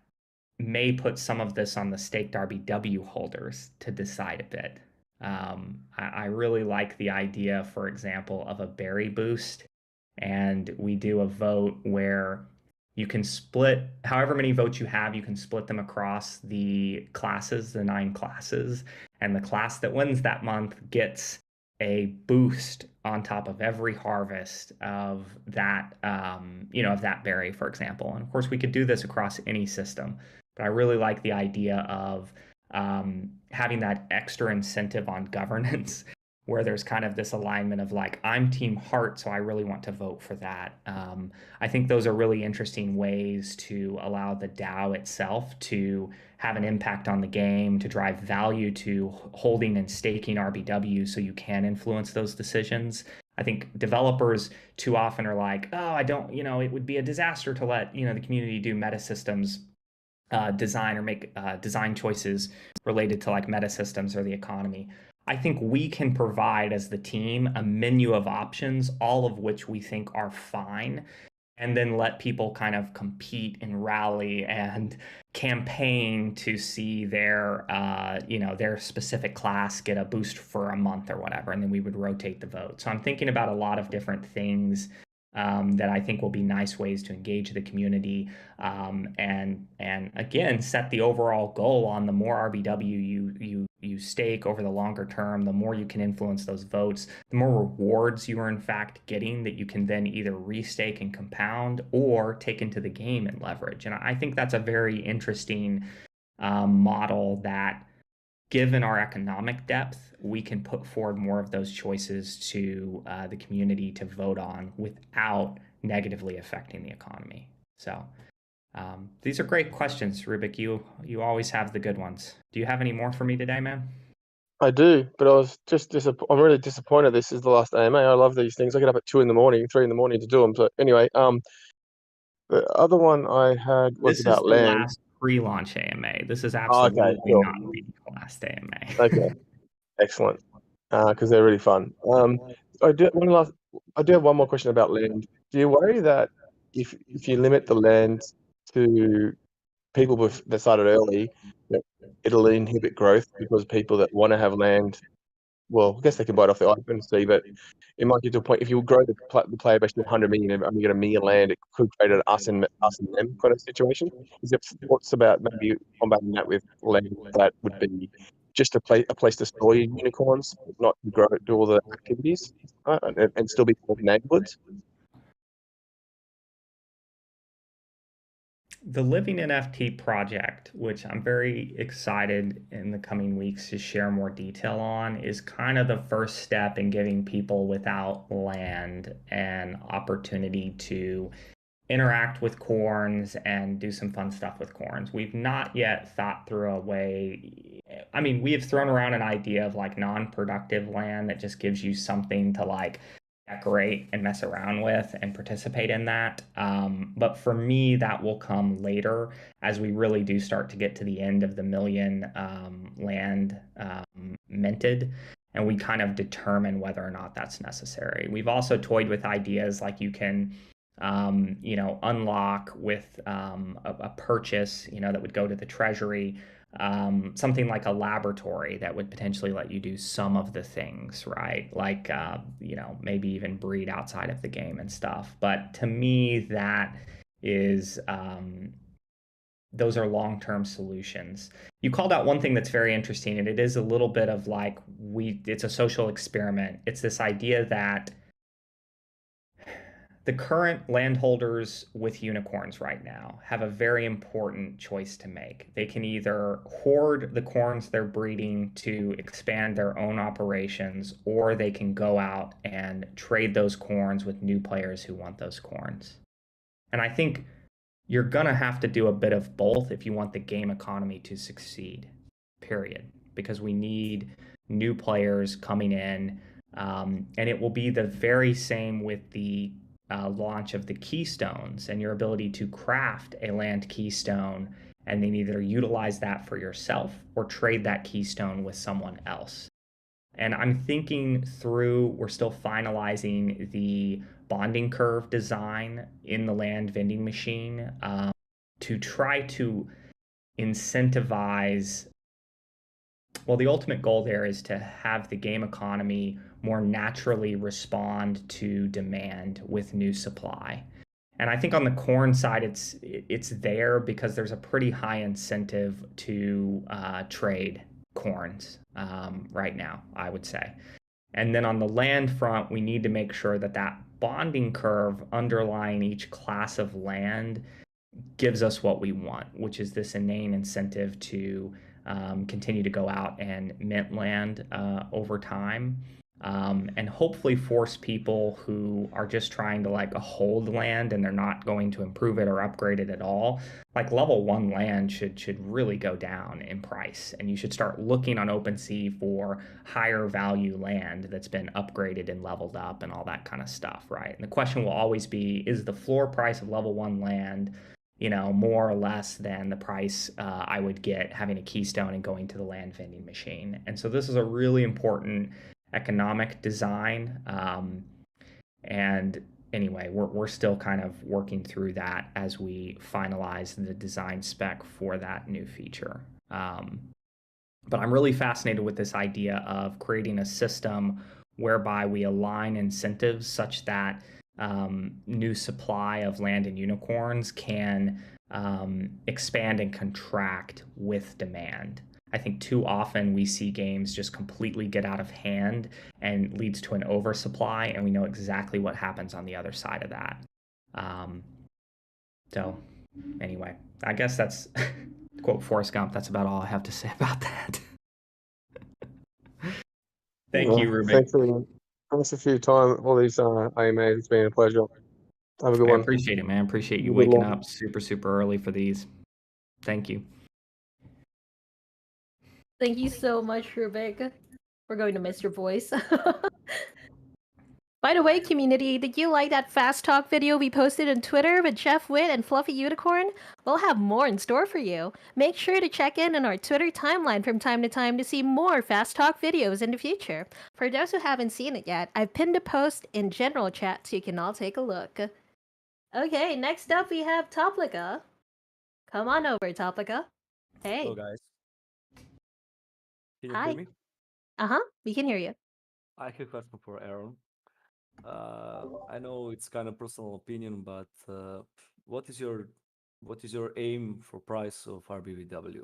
may put some of this on the staked RBW holders to decide a bit. I really like the idea, for example, of a berry boost, and we do a vote where you can split however many votes you have, you can split them across the classes, the 9 classes, and the class that wins that month gets a boost on top of every harvest of that, you know, of that berry, for example. And of course, we could do this across any system, but I really like the idea of having that extra incentive on governance, where there's kind of this alignment of like, I'm Team Heart, so I really want to vote for that. I think those are really interesting ways to allow the DAO itself to have an impact on the game, to drive value to holding and staking RBW so you can influence those decisions. I think developers too often are like, oh, I don't, you know, it would be a disaster to let, you know, the community do meta systems design or make design choices related to like meta systems or the economy. I think we can provide as the team a menu of options, all of which we think are fine, and then let people kind of compete and rally and campaign to see their, you know, their specific class get a boost for a month or whatever, and then we would rotate the vote. So I'm thinking about a lot of different things that I think will be nice ways to engage the community, and again set the overall goal on the more RBW you stake over the longer term, the more you can influence those votes, the more rewards you are in fact getting that you can then either restake and compound or take into the game and leverage. And I think that's a very interesting model that, given our economic depth, we can put forward more of those choices to the community to vote on without negatively affecting the economy. So these are great questions, Rubik. You always have the good ones. Do you have any more for me today, man? I do, but I was just I'm really disappointed this is the last AMA. I love these things. I get up at 2 in the morning, 3 in the morning to do them. So anyway, the other one I had was This is about the land. last pre-launch AMA. This is Oh, absolutely okay, cool. not the last AMA. Okay, excellent. Because they're really fun. I do have one more question about land. Do you worry that if you limit the land to people that started early, that it'll inhibit growth because people that want to have land, well, I guess they can buy it off the OpenSea, but it might get to a point if you grow the player base to 100 million and only get 1 million land, it could create an us and them kind of situation. Is there thoughts about maybe combating that with land that would be just a place to store your unicorns, not to grow do all the activities, and still be part of neighborhoods? The Living NFT project, which I'm very excited in the coming weeks to share more detail on, is kind of the first step in giving people without land an opportunity to interact with corns and do some fun stuff with corns. We've not yet thought through a way. I mean, we have thrown around an idea of like non-productive land that just gives you something to like decorate and mess around with and participate in that. But for me, that will come later as we really do start to get to the end of the million land minted, and we kind of determine whether or not that's necessary. We've also toyed with ideas like you can unlock with a purchase, that would go to the treasury, something like a laboratory that would potentially let you do some of the things, right? Like, maybe even breed outside of the game and stuff. But to me, that is, those are long-term solutions. You called out one thing that's very interesting, and it is a little bit of like, it's a social experiment. It's this idea that the current landholders with unicorns right now have a very important choice to make. They can either hoard the corns they're breeding to expand their own operations, or they can go out and trade those corns with new players who want those corns. And I think you're going to have to do a bit of both if you want the game economy to succeed, period. Because we need new players coming in, and it will be the very same with the launch of the keystones and your ability to craft a land keystone and then either utilize that for yourself or trade that keystone with someone else. And I'm thinking through, we're still finalizing the bonding curve design in the land vending machine to try to incentivize. Well, the ultimate goal there is to have the game economy more naturally respond to demand with new supply. And I think on the corn side, it's there because there's a pretty high incentive to trade corns right now, I would say. And then on the land front, we need to make sure that that bonding curve underlying each class of land gives us what we want, which is this inane incentive to continue to go out and mint land over time, and hopefully force people who are just trying to like hold land and they're not going to improve it or upgrade it at all. Like level 1 land should really go down in price, and you should start looking on OpenSea for higher value land that's been upgraded and leveled up and all that kind of stuff, right? And the question will always be, is the floor price of level 1 land more or less than the price I would get having a keystone and going to the land vending machine? And so this is a really important economic design. And anyway, we're still kind of working through that as we finalize the design spec for that new feature. But I'm really fascinated with this idea of creating a system whereby we align incentives such that new supply of land and unicorns can expand and contract with demand. I think too often we see games just completely get out of hand and leads to an oversupply, and we know exactly what happens on the other side of that. So anyway, I guess that's quote Forrest Gump, that's about all I have to say about that. Thank you, Rubik. Thanks for your time. All these AMAs. It's been a pleasure. Have a good I one. appreciate it, man. I appreciate you Good waking luck. up super early for these. Thank you. Thank you so much, Rubik. We're going to miss your voice. By the way, community, did you like that fast talk video we posted on Twitter with Chef Wit and Fluffy Unicorn? We'll have more in store for you. Make sure to check in on our Twitter timeline from time to time to see more fast talk videos in the future. For those who haven't seen it yet, I've pinned a post in general chat so you can all take a look. Okay, next up we have Toplica. Come on over, Toplica. Hey. Hello, guys. Can you Hi. hear me? We can hear you. I have a question for Aaron. I know it's kind of personal opinion, but what is your aim for price of RBVW?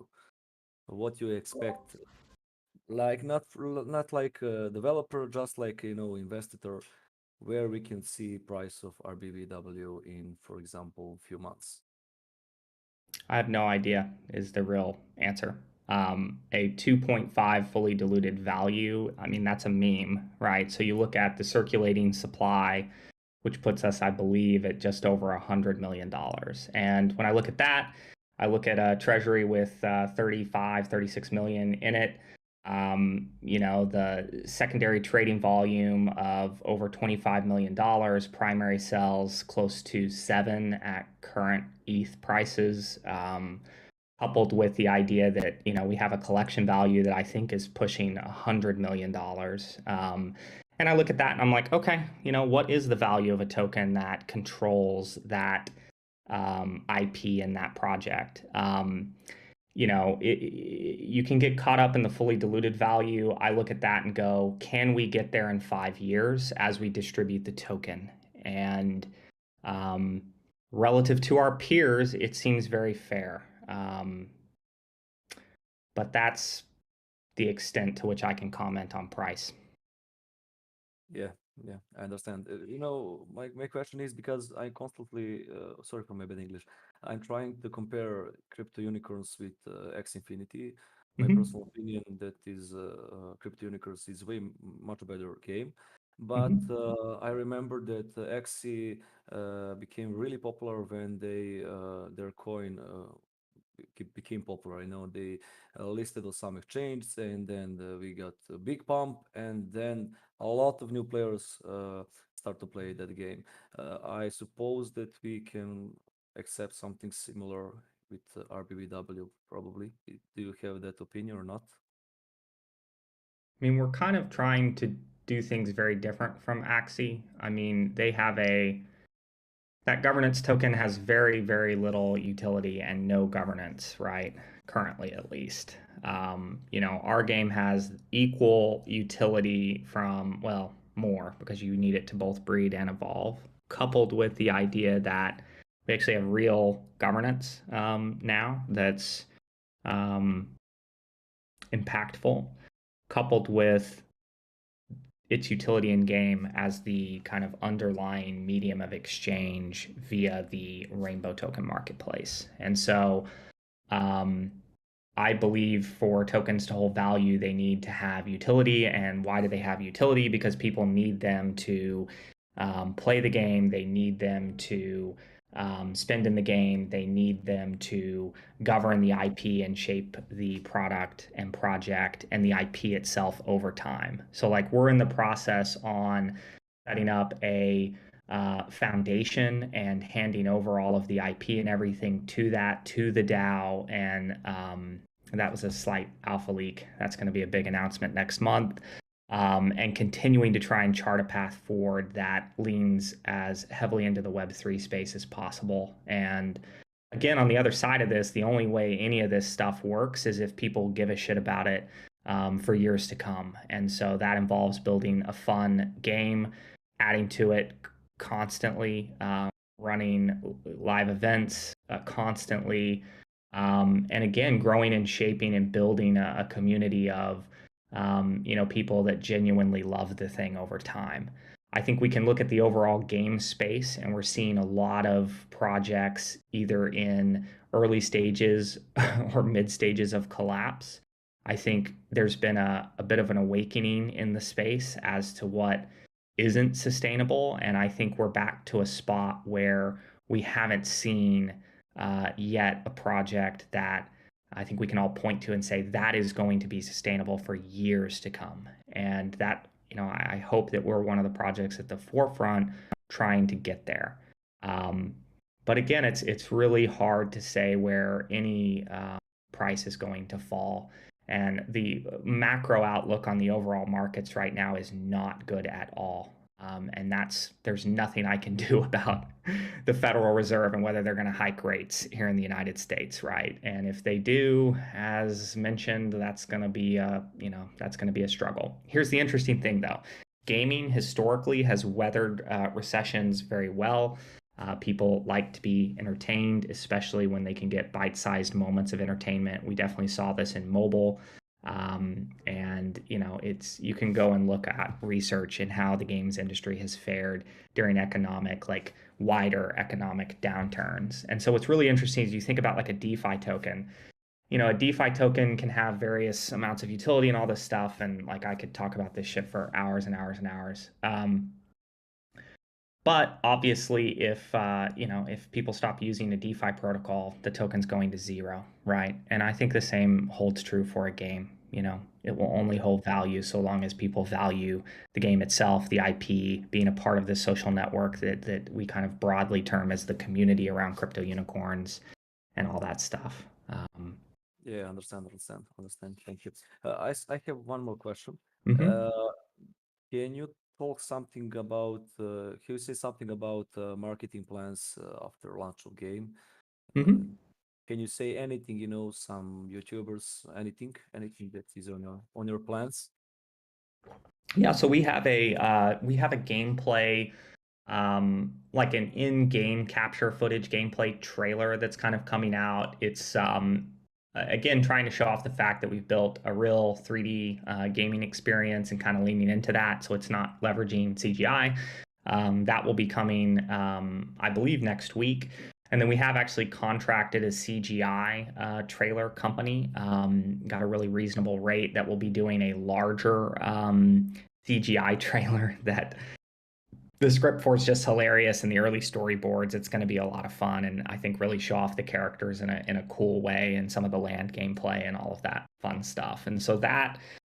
What you expect? Like not like a developer, just like investor, where we can see price of RBVW in, for example, few months. I have no idea is the real answer. A 2.5 fully diluted value, I mean, that's a meme, right? So you look at the circulating supply, which puts us, I believe, at just over $100 million. And when I look at that, I look at a treasury with 36 million in it. The secondary trading volume of over $25 million, primary sales close to 7 at current ETH prices, coupled with the idea that, we have a collection value that I think is pushing $100 million. And I look at that and I'm like, okay, what is the value of a token that controls that IP in that project? You can get caught up in the fully diluted value. I look at that and go, can we get there in 5 years as we distribute the token? And relative to our peers, it seems very fair. But that's the extent to which I can comment on price. Yeah, I understand. My question is because I constantly, sorry for my bad English, I'm trying to compare crypto unicorns with X Infinity. My personal opinion that is crypto unicorns is way much better game, but I remember that XC became really popular when their coin became popular. They listed on some exchanges, and then we got a big pump, and then a lot of new players start to play that game. I suppose that we can accept something similar with RBVW, probably. Do you have that opinion or not? I mean, we're kind of trying to do things very different from Axie. I mean, they have that governance token has very, very little utility and no governance, right? Currently, at least. Our game has equal utility from, well, more, because you need it to both breed and evolve, coupled with the idea that we actually have real governance now that's impactful, coupled with its utility in game as the kind of underlying medium of exchange via the Rainbow token marketplace. And so I believe for tokens to hold value, they need to have utility. And why do they have utility? Because people need them to play the game. They need them to spend in the game. They need them to govern the IP and shape the product and project and the IP itself over time. So we're in the process on setting up a foundation and handing over all of the IP and everything to the DAO. And that was a slight alpha leak. That's going to be a big announcement next month. And continuing to try and chart a path forward that leans as heavily into the Web3 space as possible. And again, on the other side of this, the only way any of this stuff works is if people give a shit about it for years to come. And so that involves building a fun game, adding to it constantly, running live events constantly, and again, growing and shaping and building a community of people that genuinely love the thing over time. I think we can look at the overall game space, and we're seeing a lot of projects either in early stages or mid stages of collapse. I think there's been a bit of an awakening in the space as to what isn't sustainable. And I think we're back to a spot where we haven't seen yet a project that I think we can all point to and say that is going to be sustainable for years to come. And that, I hope that we're one of the projects at the forefront trying to get there. But again, it's really hard to say where any price is going to fall. And the macro outlook on the overall markets right now is not good at all. And there's nothing I can do about the Federal Reserve and whether they're going to hike rates here in the United States, right? And if they do, as mentioned, that's going to be a struggle. Here's the interesting thing, though. Gaming historically has weathered recessions very well. People like to be entertained, especially when they can get bite-sized moments of entertainment. We definitely saw this in mobile. And you can go and look at research in how the games industry has fared during wider economic downturns. And so what's really interesting is you think about like a DeFi token. A DeFi token can have various amounts of utility and all this stuff. And like I could talk about this shit for hours and hours and hours. But obviously, if people stop using a DeFi protocol, the token's going to zero, right? And I think the same holds true for a game. It will only hold value so long as people value the game itself, the IP, being a part of this social network that we kind of broadly term as the community around crypto unicorns and all that stuff. Yeah, understand. Thank you. I have one more question. Mhm. Can you talk something about? Can you say something about marketing plans after launch of game? Mhm. Can you say anything? Some YouTubers, anything that is on your plans? Yeah, so we have a gameplay, like an in-game capture footage gameplay trailer that's kind of coming out. It's again trying to show off the fact that we've built a real 3D gaming experience and kind of leaning into that, so it's not leveraging CGI. That will be coming, I believe, next week. And then we have actually contracted a CGI trailer company, got a really reasonable rate that will be doing a larger CGI trailer that the script for is just hilarious, and the early storyboards, it's going to be a lot of fun, and I think really show off the characters in a cool way and some of the land gameplay and all of that fun stuff. And so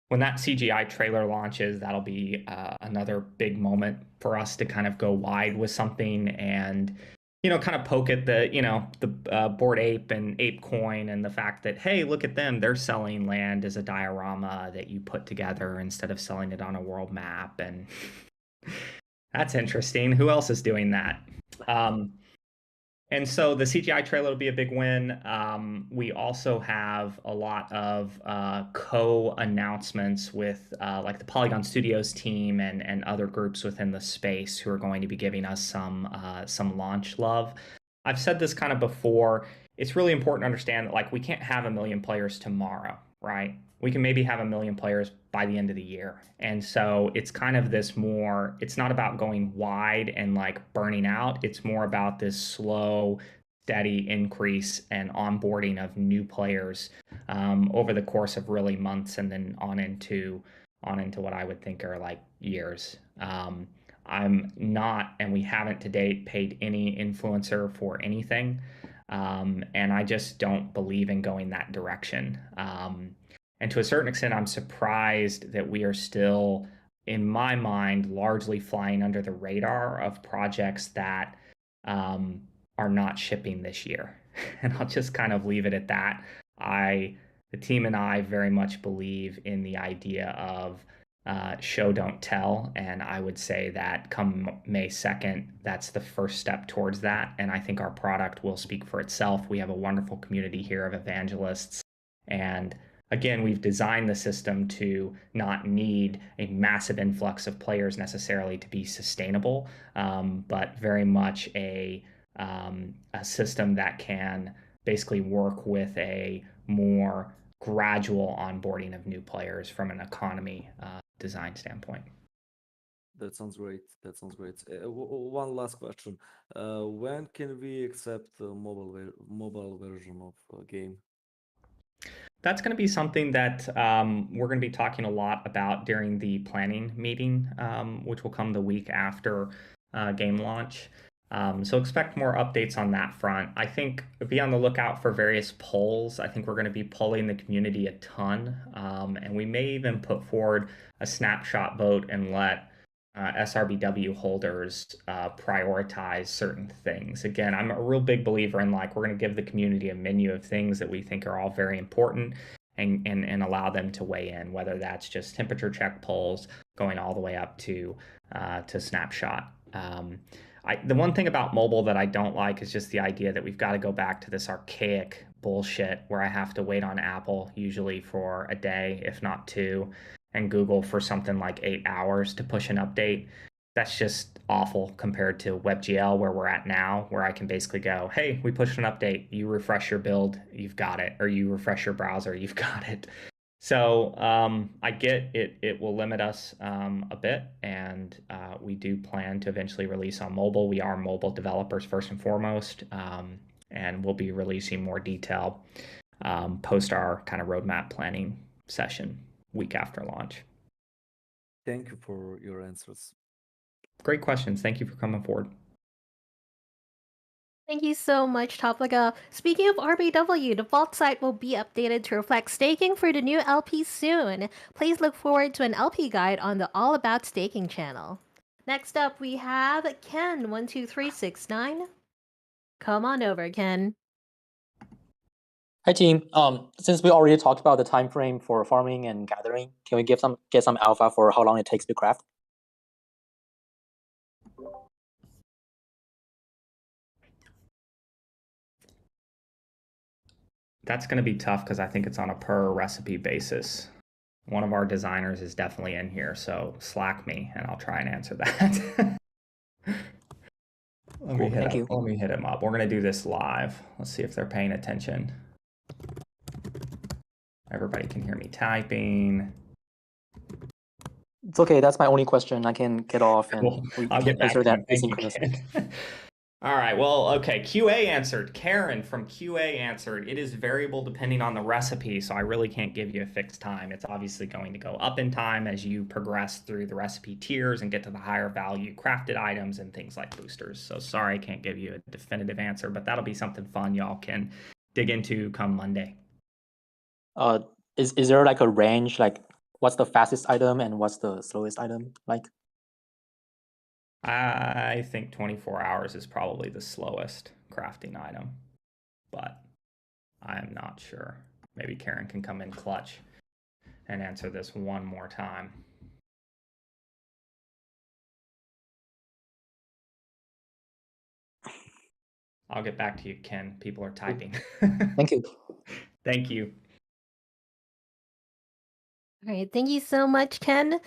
when that CGI trailer launches, that'll be another big moment for us to kind of go wide with something and kind of poke at the Bored Ape and ApeCoin and the fact that, hey, look at them, they're selling land as a diorama that you put together instead of selling it on a world map, and that's interesting. Who else is doing that? And so the CGI trailer will be a big win. We also have a lot of co-announcements with like the Polygon Studios team and other groups within the space who are going to be giving us some launch love. I've said this kind of before. It's really important to understand that we can't have 1 million players tomorrow, right? We can maybe have 1 million players by the end of the year. And so it's kind of it's not about going wide and burning out. It's more about this slow, steady increase and onboarding of new players over the course of really months and then on into what I would think are years. I'm not, and we haven't to date paid any influencer for anything. And I just don't believe in going that direction. And to a certain extent, I'm surprised that we are still, in my mind, largely flying under the radar of projects that are not shipping this year. And I'll just kind of leave it at that. The team and I very much believe in the idea of show, don't tell. And I would say that come May 2nd, that's the first step towards that. And I think our product will speak for itself. We have a wonderful community here of evangelists. And again, we've designed the system to not need a massive influx of players necessarily to be sustainable, but very much a system that can basically work with a more gradual onboarding of new players from an economy design standpoint. That sounds great. That sounds great. One last question. When can we accept the mobile version of game? That's going to be something that we're going to be talking a lot about during the planning meeting, which will come the week after game launch. So expect more updates on that front. I think be on the lookout for various polls. I think we're going to be polling the community a ton, and we may even put forward a snapshot vote and let SRBW holders prioritize certain things. Again, I'm a real big believer in like we're going to give the community a menu of things that we think are all very important and allow them to weigh in, whether that's just temperature check polls going all the way up to snapshot. The one thing about mobile that I don't like is just the idea that we've got to go back to this archaic bullshit where I have to wait on Apple usually for a day, if not two, and Google for something like 8 hours to push an update. That's just awful compared to WebGL where we're at now, where I can basically go, hey, we pushed an update. You refresh your build, you've got it. Or you refresh your browser, you've got it. So I get it. It will limit us a bit, and we do plan to eventually release on mobile. We are mobile developers first and foremost, and we'll be releasing more detail post our kind of roadmap planning session week after launch. Thank you for your answers. Great questions. Thank you for coming forward. Thank you so much, Toplica. Speaking of RBW, the vault site will be updated to reflect staking for the new LP soon. Please look forward to an LP guide on the All About Staking channel. Next up, we have Ken12369. Come on over, Ken. Hi team. Since we already talked about the time frame for farming and gathering, can we get some alpha for how long it takes to craft? That's going to be tough because I think it's on a per recipe basis. One of our designers is definitely in here, so Slack me and I'll try and answer that. Let me hit him up. We're going to do this live. Let's see if they're paying attention. Everybody can hear me typing. It's okay. That's my only question. I can get off and Cool. I'll get back to that asynchronously. All right. Well, okay. QA answered. Karen from QA answered. It is variable depending on the recipe, so I really can't give you a fixed time. It's obviously going to go up in time as you progress through the recipe tiers and get to the higher value crafted items and things like boosters. So sorry I can't give you a definitive answer, but that'll be something fun y'all can dig into come Monday. Is there like a range, like what's the fastest item and what's the slowest item like? I think 24 hours is probably the slowest crafting item, but I'm not sure. Maybe Karen can come in clutch and answer this one more time. I'll get back to you, Ken. People are typing. Thank you. Thank you. All right, thank you so much, Ken.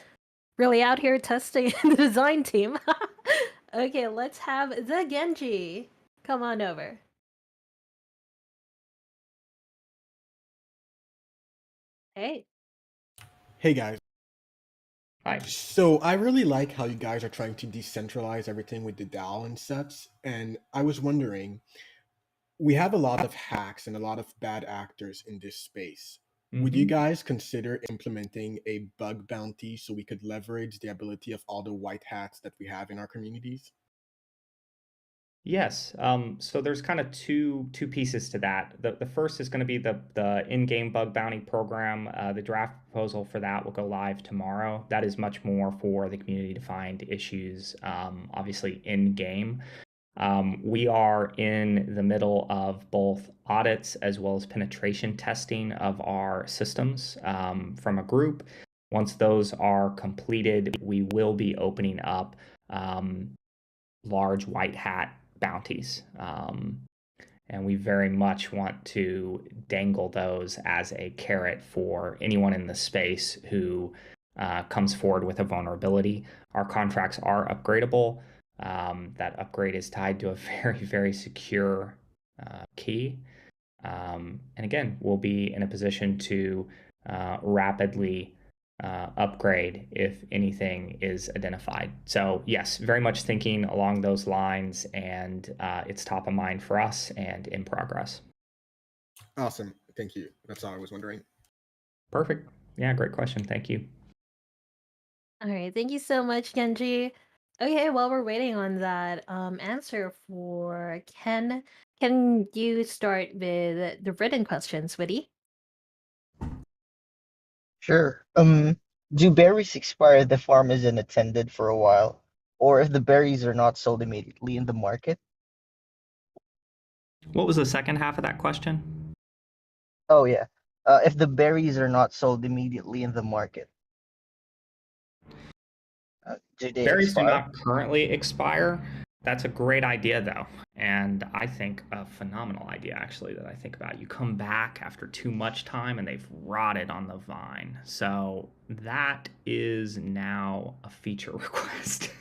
Really out here testing the design team. Okay, let's have the Genji. Come on over. Hey. Hey guys. Hi. So I really like how you guys are trying to decentralize everything with the DAO and such. And I was wondering, we have a lot of hacks and a lot of bad actors in this space. Would you guys consider implementing a bug bounty so we could leverage the ability of all the white hats that we have in our communities? Yes. So there's kind of two pieces to that. The first is going to be the in-game bug bounty program. The draft proposal for that will go live tomorrow. That is much more for the community to find issues, obviously in game. We are in the middle of both audits as well as penetration testing of our systems from a group. Once those are completed, we will be opening up large white hat bounties. And we very much want to dangle those as a carrot for anyone in the space who comes forward with a vulnerability. Our contracts are upgradable. That upgrade is tied to a very, very secure key. And again, we'll be in a position to rapidly upgrade if anything is identified. So yes, very much thinking along those lines, and it's top of mind for us and in progress. Awesome. Thank you. That's all I was wondering. Perfect. Yeah, great question. Thank you. All right, thank you so much, Kenji. Okay, while we're waiting on that answer for Ken, can you start with the written questions, Witty? Sure. Do berries expire if the farm is unattended for a while, or if the berries are not sold immediately in the market? What was the second half of that question? Oh yeah. If the berries are not sold immediately in the market, do they Berries do expire? not currently expire. That's a great idea, though. And I think a phenomenal idea, actually, that I think about. You come back after too much time and they've rotted on the vine. So that is now a feature request.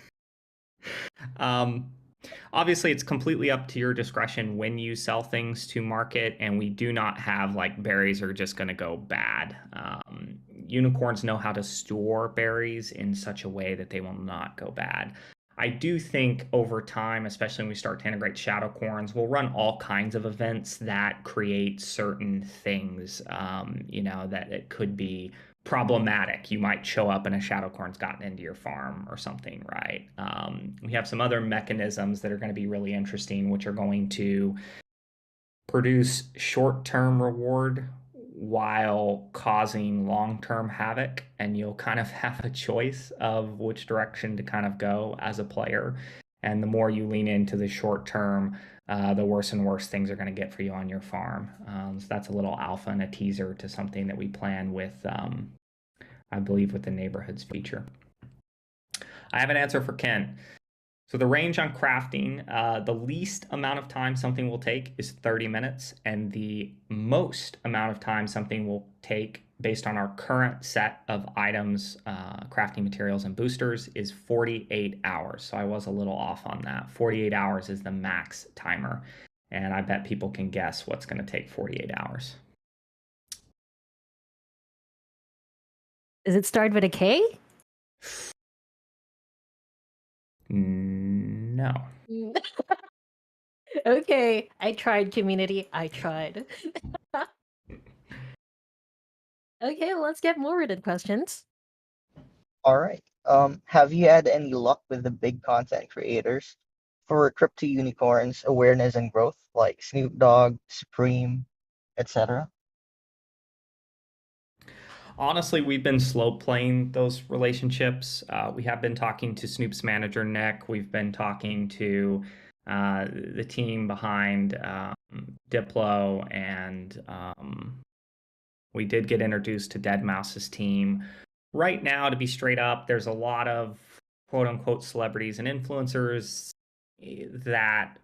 Obviously, it's completely up to your discretion when you sell things to market, and we do not have like berries are just going to go bad. Unicorns know how to store berries in such a way that they will not go bad. I do think over time, especially when we start to integrate shadow corns, we'll run all kinds of events that create certain things, that it could be problematic. You might show up and a shadow corn's gotten into your farm or something, right? We have some other mechanisms that are going to be really interesting, which are going to produce short-term reward while causing long-term havoc, and you'll kind of have a choice of which direction to kind of go as a player. And the more you lean into the short term, the worse and worse things are going to get for you on your farm. So that's a little alpha and a teaser to something that we plan with, I believe, with the neighborhoods feature. I have an answer for Ken. So the range on crafting, the least amount of time something will take is 30 minutes, and the most amount of time something will take based on our current set of items, crafting materials, and boosters is 48 hours. So I was a little off on that. 48 hours is the max timer, and I bet people can guess what's going to take 48 hours. Does it start with a K? No. Okay, I tried, community. I tried. Okay, let's get more written questions. All right. Have you had any luck with the big content creators for crypto unicorns awareness and growth, like Snoop Dogg, Supreme, etc.? Honestly, we've been slow playing those relationships. We have been talking to Snoop's manager, Nick. We've been talking to the team behind Diplo, and we did get introduced to Deadmau5's team. Right now, to be straight up, there's a lot of quote unquote celebrities and influencers that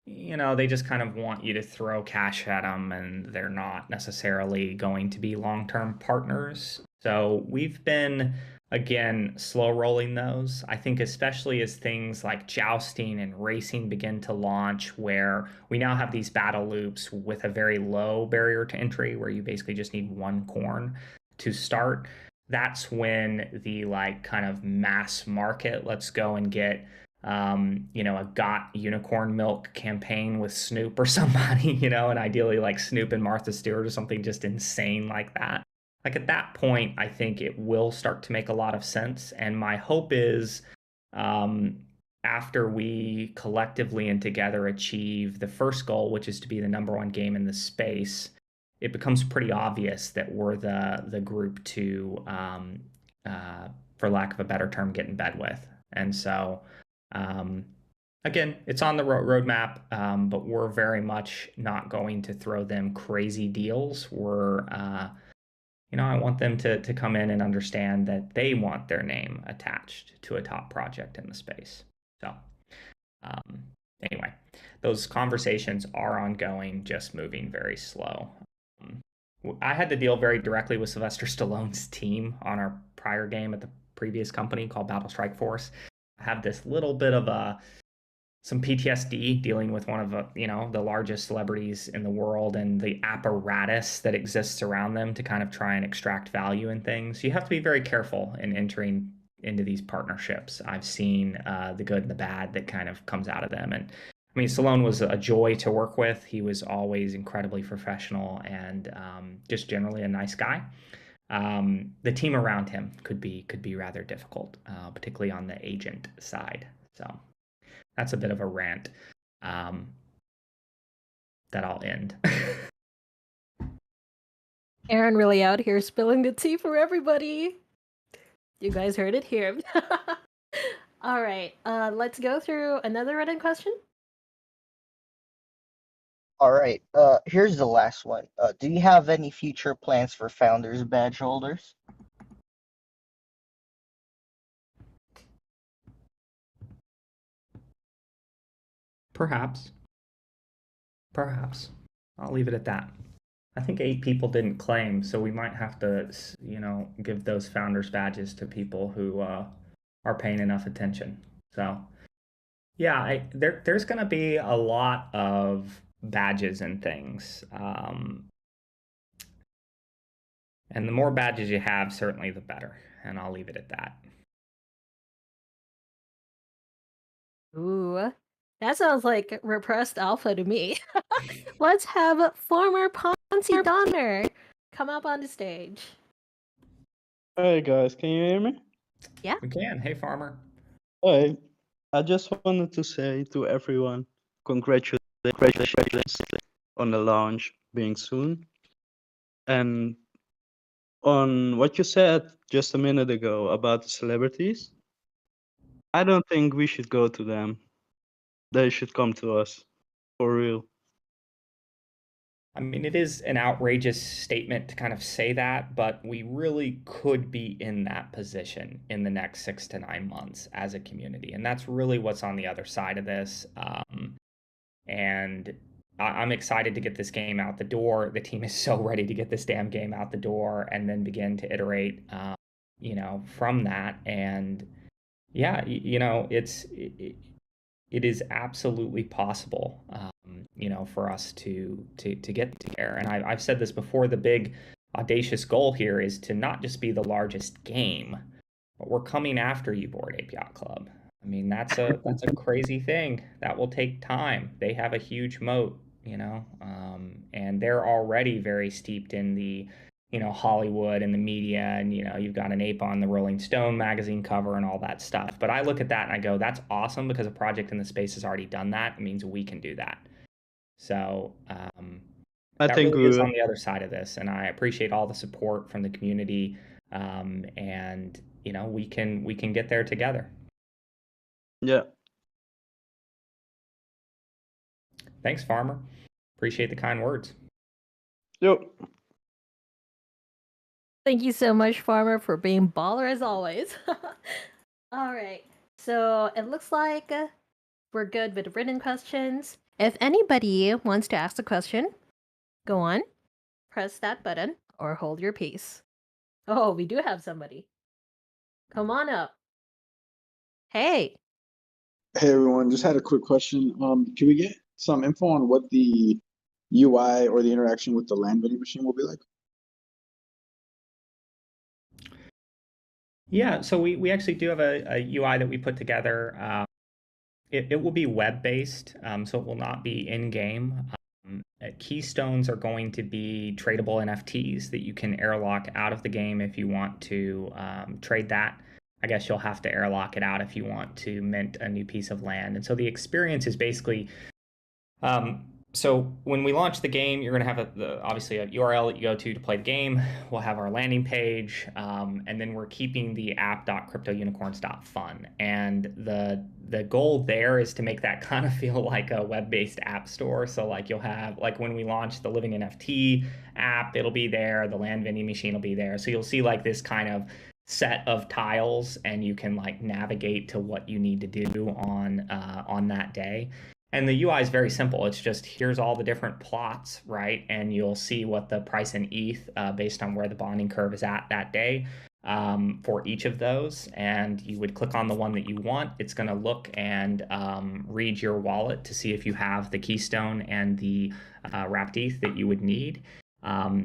they just kind of want you to throw cash at them, and they're not necessarily going to be long-term partners. So we've been, again, slow rolling those. I think especially as things like jousting and racing begin to launch, where we now have these battle loops with a very low barrier to entry, where you basically just need one corn to start. That's when the kind of mass market, let's go and get a got unicorn milk campaign with Snoop or somebody, and ideally like Snoop and Martha Stewart or something just insane like that. Like at that point, I think it will start to make a lot of sense. And my hope is after we collectively and together achieve the first goal, which is to be the #1 game in the space, it becomes pretty obvious that we're the group to, for lack of a better term, get in bed with. And so again, it's on the roadmap, but we're very much not going to throw them crazy deals. We're, I want them to come in and understand that they want their name attached to a top project in the space. So anyway, those conversations are ongoing, just moving very slow. I had to deal very directly with Sylvester Stallone's team on our prior game at the previous company called Battle Strike Force. I have this little bit of a some PTSD dealing with one of the largest celebrities in the world and the apparatus that exists around them to kind of try and extract value in things. You have to be very careful in entering into these partnerships. I've seen the good and the bad that kind of comes out of them. And I mean, Salone was a joy to work with. He was always incredibly professional and just generally a nice guy. The team around him could be rather difficult, particularly on the agent side. So that's a bit of a rant that I'll end. Aaron really out here spilling the tea for everybody. You guys heard it here. All right, let's go through another written question. All right. Here's the last one. Do you have any future plans for founders badge holders? Perhaps. I'll leave it at that. I think 8 people didn't claim, so we might have to, give those founders badges to people who are paying enough attention. So, yeah, there's going to be a lot of badges and things. And the more badges you have, certainly the better. And I'll leave it at that. Ooh, that sounds like repressed alpha to me. Let's have former Ponzi Donner come up on the stage. Hey guys, can you hear me? Yeah. We can. Hey, Farmer. Hey, I just wanted to say to everyone, congratulations on the launch being soon. And on what you said just a minute ago about the celebrities, I don't think we should go to them. They should come to us, for real. I mean, it is an outrageous statement to kind of say that, but we really could be in that position in the next 6 to 9 months as a community. And that's really what's on the other side of this. And I'm excited to get this game out the door. The team is so ready to get this damn game out the door and then begin to iterate, from that. And yeah, it is absolutely possible, for us to get there. And I've said this before, the big audacious goal here is to not just be the largest game, but we're coming after you, Bored Ape Yacht Club. I mean, that's a crazy thing. That will take time. They have a huge moat, and they're already very steeped in the Hollywood and the media, and you've got an ape on the Rolling Stone magazine cover and all that stuff. But I look at that and I go, that's awesome, because a project in the space has already done that. It means we can do that. So I that think really is we on the other side of this, and I appreciate all the support from the community, and we can get there together. Yeah. Thanks, Farmer. Appreciate the kind words. Yep. Thank you so much, Farmer, for being baller as always. All right, so it looks like we're good with written questions. If anybody wants to ask a question, go on, press that button, or hold your peace. Oh, we do have somebody. Come on up. Hey. Hey everyone, just had a quick question. Can we get some info on what the UI or the interaction with the land vending machine will be like? Yeah, so we actually do have a UI that we put together. It will be web-based, so it will not be in-game. Keystones are going to be tradable NFTs that you can airlock out of the game if you want to trade that. I guess you'll have to airlock it out if you want to mint a new piece of land. And so the experience is basically, so when we launch the game, you're going to have obviously a URL that you go to play the game. We'll have our landing page, and then we're keeping the app.cryptounicorns.fun. And the goal there is to make that kind of feel like a web-based app store. So like you'll have, like when we launch the Living NFT app, it'll be there. The land vending machine will be there. So you'll see like this kind of set of tiles, and you can like navigate to what you need to do on that day. And the UI is very simple. It's just, here's all the different plots, right? And you'll see what the price in ETH based on where the bonding curve is at that day. for each of those, and you would click on the one that you want. It's going to look and read your wallet to see if you have the keystone and the wrapped ETH that you would need.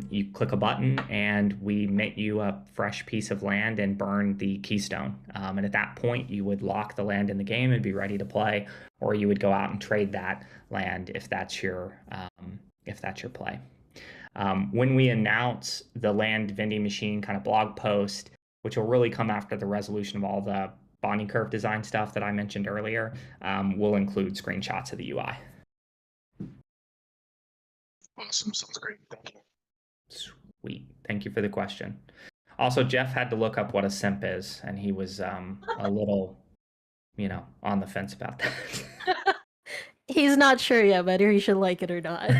You click a button and we make you a fresh piece of land and burn the keystone. And at that point, you would lock the land in the game and be ready to play, or you would go out and trade that land if that's your play. When we announce the land vending machine kind of blog post, which will really come after the resolution of all the bonding curve design stuff that I mentioned earlier, we'll include screenshots of the UI. Awesome. Sounds great. Thank you. Sweet. Thank you for the question. Also, Jeff had to look up what a simp is, and he was a little, on the fence about that. He's not sure yet whether he should like it or not.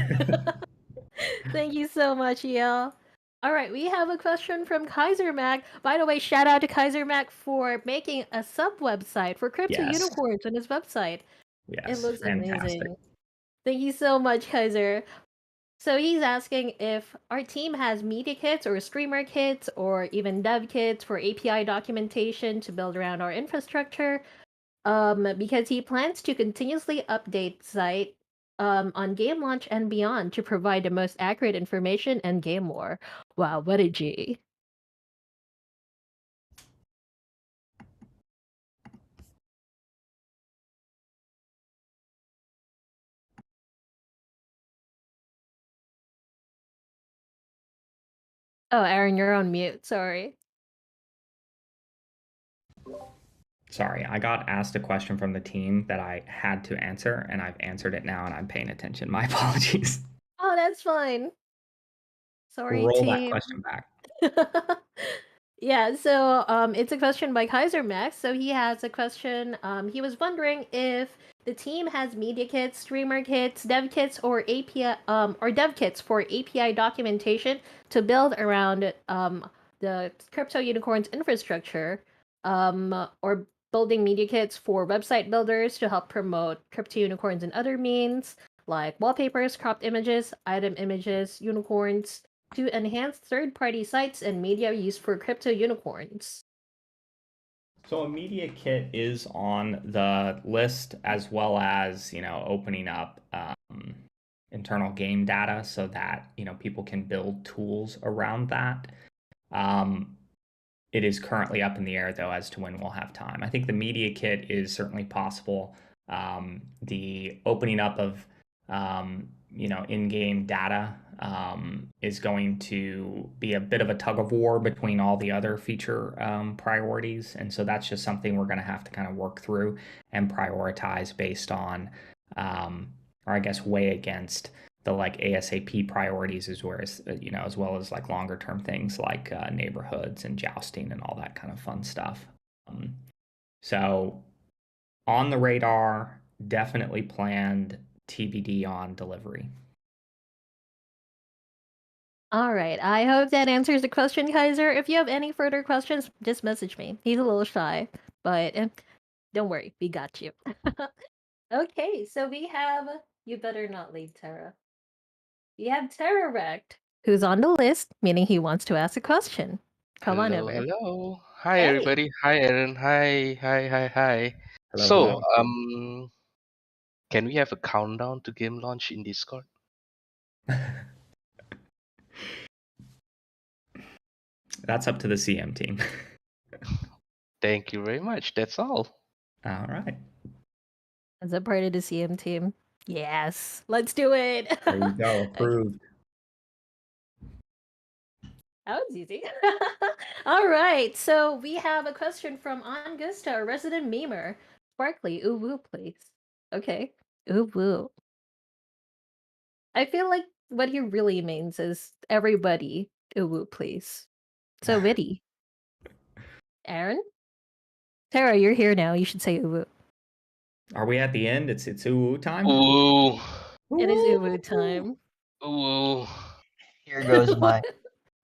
Thank you so much, EL. All right, we have a question from Kaiser Mac. By the way, shout out to Kaiser Mac for making a sub website for crypto unicorns on his website. Yes, it looks fantastic. amazing. Thank you so much, Kaiser. So he's asking if our team has media kits or streamer kits or even dev kits for API documentation to build around our infrastructure. Because he plans to continuously update site on game launch and beyond to provide the most accurate information and game lore. Wow, what a G. Oh, Aaron, you're on mute. Sorry. Sorry, I got asked a question from the team that I had to answer, and I've answered it now, and I'm paying attention. My apologies. Oh, that's fine. Sorry, Roll team. that question back. Yeah, so it's a question by Kaiser Max. So he has a question. He was wondering if the team has media kits, streamer kits, dev kits, or API or dev kits for API documentation to build around the crypto unicorns infrastructure, or building media kits for website builders to help promote crypto unicorns and other means like wallpapers, cropped images, item images, unicorns, to enhance third-party sites and media used for crypto unicorns. So a media kit is on the list, as well as opening up internal game data so that people can build tools around that. It is currently up in the air though as to when we'll have time. I think the media kit is certainly possible. The opening up of in-game data is going to be a bit of a tug of war between all the other feature priorities. And so that's just something we're going to have to kind of work through and prioritize based on, or I guess weigh against the ASAP priorities as well as longer term things like neighborhoods and jousting and all that kind of fun stuff. So on the radar, definitely planned, TBD on delivery. All right. I hope that answers the question, Kaiser. If you have any further questions, just message me. He's a little shy, but don't worry, we got you. Okay, so we have. You better not leave, Tara. We have Terrorect, who's on the list, meaning he wants to ask a question. Come on over. Hello. Hi, Hey. everybody. Hi, Aaron. Hi. Hello, So, hello. can we have a countdown to game launch in Discord? That's up to the CM team. Thank you very much. That's all. All right. As a part of the CM team. Yes, let's do it. There you go. Approved. That was easy. All right, so we have a question from Augusta, a resident memer. Sparkly, ooh woo, please. Okay, ooh woo. I feel like what he really means is everybody, ooh woo, please. So witty. Aaron? Tara, you're here now. You should say ooh woo. Are we at the end? It's ooh woo time? Ooh. It is ooh woo time. Ooh. Here goes my.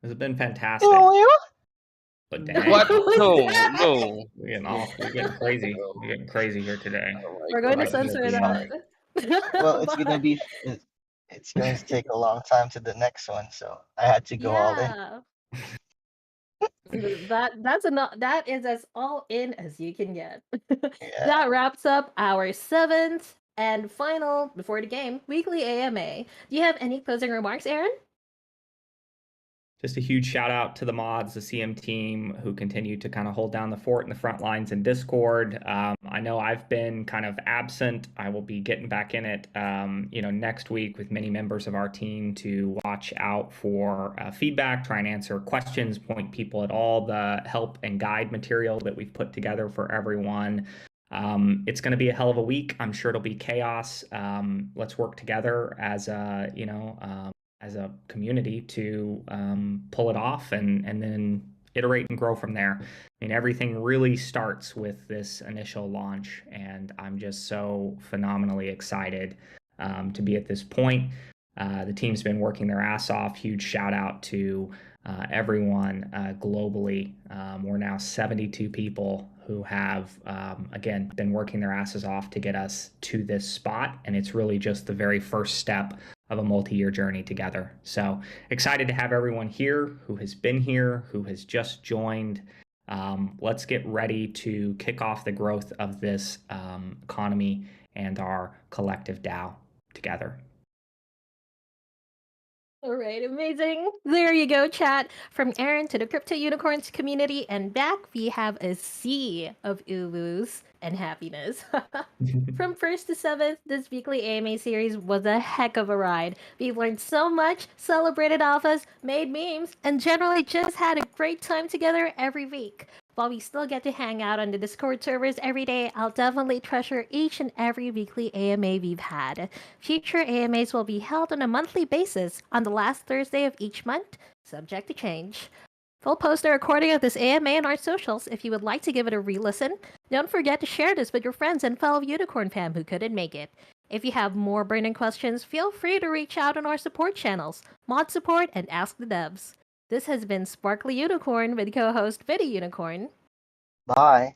This has been fantastic. But dang. What? No. We're getting crazy. We're getting crazy here today. We're going to censor that. Well, it's gonna be. It's going to take a long time to the next one, so I had to go all in. That's enough. That is as all in as you can get. Yeah. That wraps up our 7th and final before the game weekly AMA. Do you have any closing remarks, Aaron? Just a huge shout out to the mods, the CM team, who continue to kind of hold down the fort in the front lines in Discord. I know I've been kind of absent. I will be getting back in it, next week with many members of our team to watch out for feedback, try and answer questions, point people at all the help and guide material that we've put together for everyone. It's going to be a hell of a week. I'm sure it'll be chaos. Let's work together as as a community to pull it off and then iterate and grow from there. I mean, everything really starts with this initial launch, and I'm just so phenomenally excited to be at this point. The team's been working their ass off. Huge shout out to everyone globally. We're now 72 people who have, again, been working their asses off to get us to this spot, and it's really just the very first step of a multi-year journey together. So excited to have everyone here who has been here, who has just joined. Let's get ready to kick off the growth of this economy and our collective DAO together. All right, amazing. There you go, chat. From Aaron to the Crypto Unicorns community and back, we have a sea of Ulus and happiness. From 1st to 7th, this weekly AMA series was a heck of a ride. We've learned so much, celebrated alphas, made memes, and generally just had a great time together every week. While we still get to hang out on the Discord servers every day, I'll definitely treasure each and every weekly AMA we've had. Future AMAs will be held on a monthly basis on the last Thursday of each month, subject to change. We'll post a recording of this AMA on our socials if you would like to give it a re-listen. Don't forget to share this with your friends and fellow Unicorn fam who couldn't make it. If you have more burning questions, feel free to reach out on our support channels, Mod Support and Ask the Devs. This has been Sparkly Unicorn with co-host Viddy Unicorn. Bye.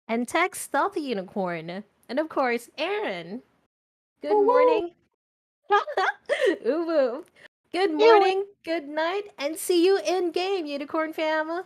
And Tech Stealthy Unicorn. And of course, Aaron. Good Woo-woo. morning. Uwu. Good morning, good night, and see you in game, Unicorn fam.